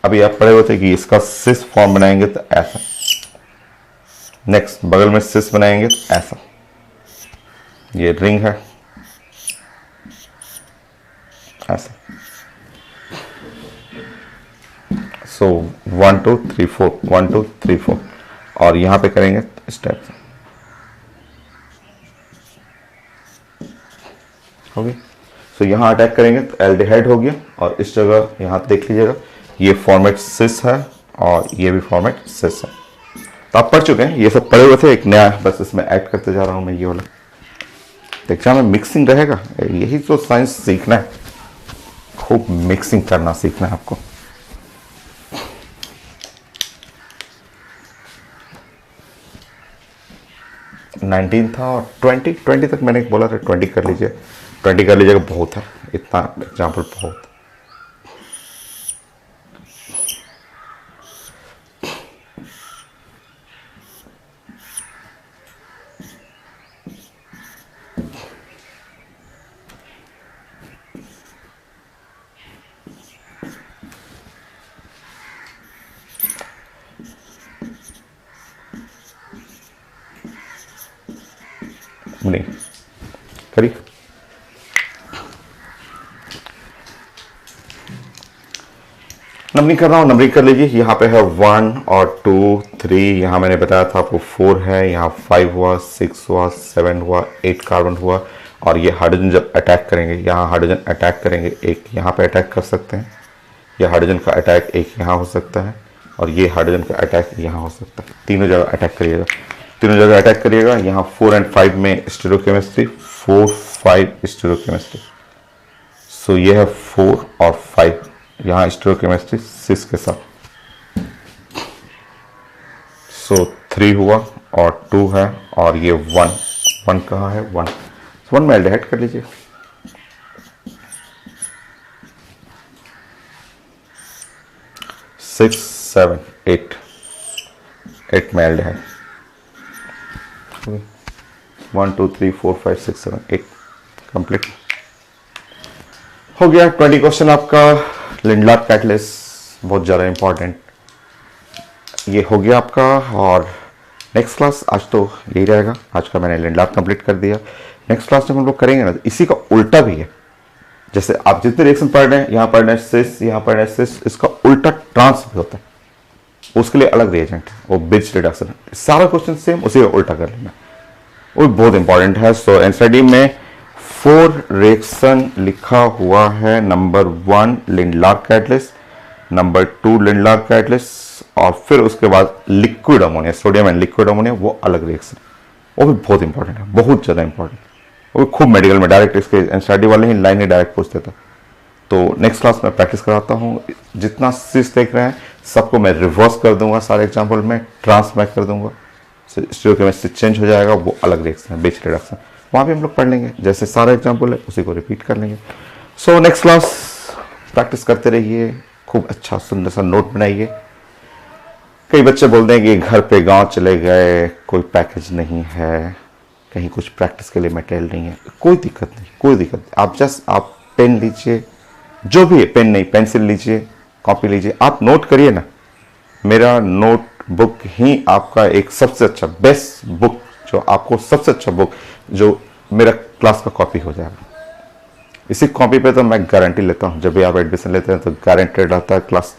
अभी आप पढ़े हुए थे कि इसका सिस फॉर्म बनाएंगे तो ऐसा, नेक्स्ट बगल में सिस बनाएंगे तो ऐसा। ये रिंग है ऐसा। सो 1 2 3 4 1 2 3 4 और यहां पे करेंगे स्टेप, हो गया। सो यहां अटैक करेंगे तो एल्डिहाइड हो गया, और इस जगह यहां देख लीजिएगा ये फॉर्मेट सिस है और ये भी फॉर्मेट सिस है। तो आप पढ़ चुके हैं, ये सब पढ़े हुए थे, एक नया बस इसमें ऐड करते जा रहा हूं मैं ये वाला। एग्जाम में मिक्सिंग रहेगा, यही तो साइंस सीखना है, खूब मिक्सिंग करना सीखना है आपको। नाइनटीन था और 20 तक मैंने बोला था 20 कर लीजिए, 20 कर लीजिएगा, बहुत है, इतना एग्जाम्पल बहुत। नहीं करिए। नंबरिंग कर रहा हूं, नंबरिंग कर लीजिए। यहाँ पे है 1 और 2 3, यहाँ मैंने बताया था आपको 4 है, यहाँ 5 हुआ, 6 हुआ, 7 हुआ, 8 कार्बन हुआ। और ये हाइड्रोजन जब अटैक करेंगे, यहाँ हाइड्रोजन अटैक करेंगे, एक यहाँ पे अटैक कर सकते हैं, यह हाइड्रोजन का अटैक एक यहाँ हो सकता है, और ये हाइड्रोजन का अटैक यहाँ हो सकता है। तीनों जगह अटैक करिएगा, तीनों जगह अटैक करिएगा। यहाँ 4 और 5 में स्टीरियोकेमिस्ट्री, 4 5 स्टीरियोकेमिस्ट्री। सो ये है 4 और 5, यहाँ स्टीरियोकेमिस्ट्री 6 के साथ। सो 3 हुआ और 2 है, और ये 1 कहाँ है, 1 में एल्डिहाइड कर लीजिए। सिक्स 7 8 में एल्डिहाइड। 1 2 3 4 5 6 7 8 कंप्लीट हो गया। 20 क्वेश्चन आपका। लिंडलार कैटलिस्ट बहुत ज़्यादा इंपॉर्टेंट, ये हो गया आपका। और नेक्स्ट क्लास आज तो यही रहेगा, आज का मैंने लिंड लार्क कंप्लीट कर दिया। नेक्स्ट क्लास में हम लोग करेंगे ना, इसी का उल्टा भी है। जैसे आप जितने रिएक्शन पढ़ रहे हैं, यहाँ पढ़ रहे हैं सिस, यहाँ पढ़ रहे हैं सिस, इसका उल्टा ट्रांस भी होता है, उसके लिए अलग रिएजेंट है, वो ब्रिज रिडक्शन है। सारा क्वेश्चन सेम, उसी का उल्टा कर लेना, वो बहुत इंपॉर्टेंट है। सो एनसीईआरटी में 4 रिएक्शन लिखा हुआ है। Number 1 Lindlar catalyst, number 2 Lindlar catalyst, और फिर उसके बाद liquid ammonia, sodium and liquid ammonia, वो अलग रिएक्शन, वो भी बहुत इंपॉर्टेंट है, बहुत ज़्यादा इंपॉर्टेंट। वो भी खूब मेडिकल में डायरेक्ट इसके एनसीईआरटी वाले ही लाइन ही डायरेक्ट पूछ देता। तो नेक्स्ट क्लास में प्रैक्टिस कराता हूँ। जितना सिस देख रहे हैं सबको मैं रिवर्स कर दूंगा, सारे एग्जाम्पल में ट्रांसमैक कर दूंगा, स्टीरियोकेमिस्ट्री चेंज हो जाएगा, वो अलग रिएक्शन है, बेस रिडक्शन, वहाँ भी हम लोग पढ़ लेंगे। जैसे सारा एग्जाम्पल है उसी को रिपीट कर लेंगे। सो नेक्स्ट क्लास प्रैक्टिस करते रहिए, खूब अच्छा सुंदर सा नोट बनाइए। कई बच्चे बोलते हैं कि घर पे गांव चले गए, कोई पैकेज नहीं है, कहीं कुछ प्रैक्टिस के लिए मटेरियल नहीं है। कोई दिक्कत नहीं, कोई दिक्कत नहीं। आप जस्ट आप पेन लीजिए, जो भी है, पेन नहीं पेंसिल लीजिए, कॉपी लीजिए, आप नोट करिए ना। मेरा नोट बुक ही आपका एक सबसे अच्छा बेस्ट बुक, जो आपको सबसे अच्छा बुक जो मेरा क्लास का कॉपी हो जाएगा। इसी कॉपी पे तो मैं गारंटी लेता हूँ, जब भी आप एडमिशन लेते हैं तो गारंटेड रहता है क्लास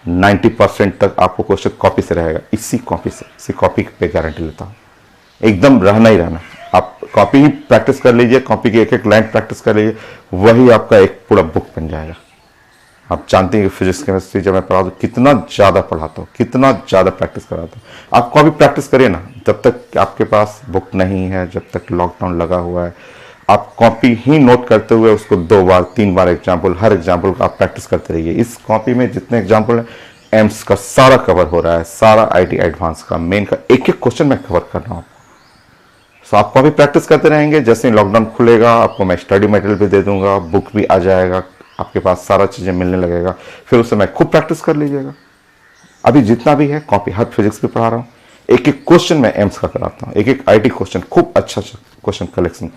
90% तक आपको क्वेश्चन कॉपी से रहेगा। इसी कॉपी से, इसी कॉपी पे गारंटी लेता हूँ, एकदम रहना ही रहना। आप कॉपी ही प्रैक्टिस कर लीजिए, कॉपी की एक एक लाइन प्रैक्टिस कर लीजिए, वही आपका एक पूरा बुक बन जाएगा। आप जानते हैं कि फिजिक्स केमिस्ट्री जब मैं पढ़ाता हूँ कितना ज़्यादा पढ़ाता हूँ, कितना ज़्यादा प्रैक्टिस कराता हूँ। आप कॉपी प्रैक्टिस करिए ना, जब तक आपके पास बुक नहीं है, जब तक लॉकडाउन लगा हुआ है, आप कॉपी ही नोट करते हुए उसको 2 बार 3 बार एग्जाम्पल, हर एग्जाम्पल का आप प्रैक्टिस करते रहिए। इस कॉपी में जितने एग्जाम्पल है, एम्स का सारा कवर हो रहा है, सारा आईटी एडवांस का, मेन का एक एक क्वेश्चन मैं कवर कर रहा हूँ। सो आप कॉपी प्रैक्टिस करते रहेंगे। जैसे ही लॉकडाउन खुलेगा आपको मैं स्टडी मटेरियल भी दे दूंगा, बुक भी आ जाएगा, आपके पास सारा चीज़ें मिलने लगेगा, फिर उससे मैं खूब प्रैक्टिस कर लीजिएगा। अभी जितना भी है कॉपी, हर फिजिक्स भी पढ़ा रहा हूँ, एक एक क्वेश्चन मैं एम्स का कराता हूँ, एक एक आईटी क्वेश्चन, खूब अच्छा क्वेश्चन कलेक्शन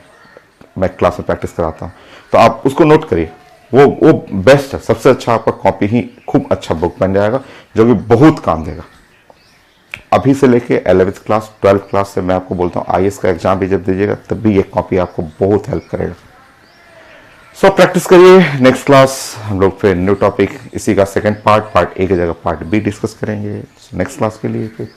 मैं क्लास में प्रैक्टिस कराता हूँ। तो आप उसको नोट करिए, वो बेस्ट है, सबसे अच्छा आपका कॉपी ही खूब अच्छा बुक बन जाएगा, जो कि बहुत काम देगा। अभी से लेके 11th क्लास 12th क्लास से मैं आपको बोलता हूँ, आईएएस का एग्जाम भी जब दीजिएगा तब भी ये कॉपी आपको बहुत हेल्प करेगा। सो प्रैक्टिस करिए। नेक्स्ट क्लास हम लोग फिर न्यू टॉपिक, इसी का सेकंड पार्ट A की जगह पार्ट B डिस्कस करेंगे। नेक्स्ट क्लास के लिए फिर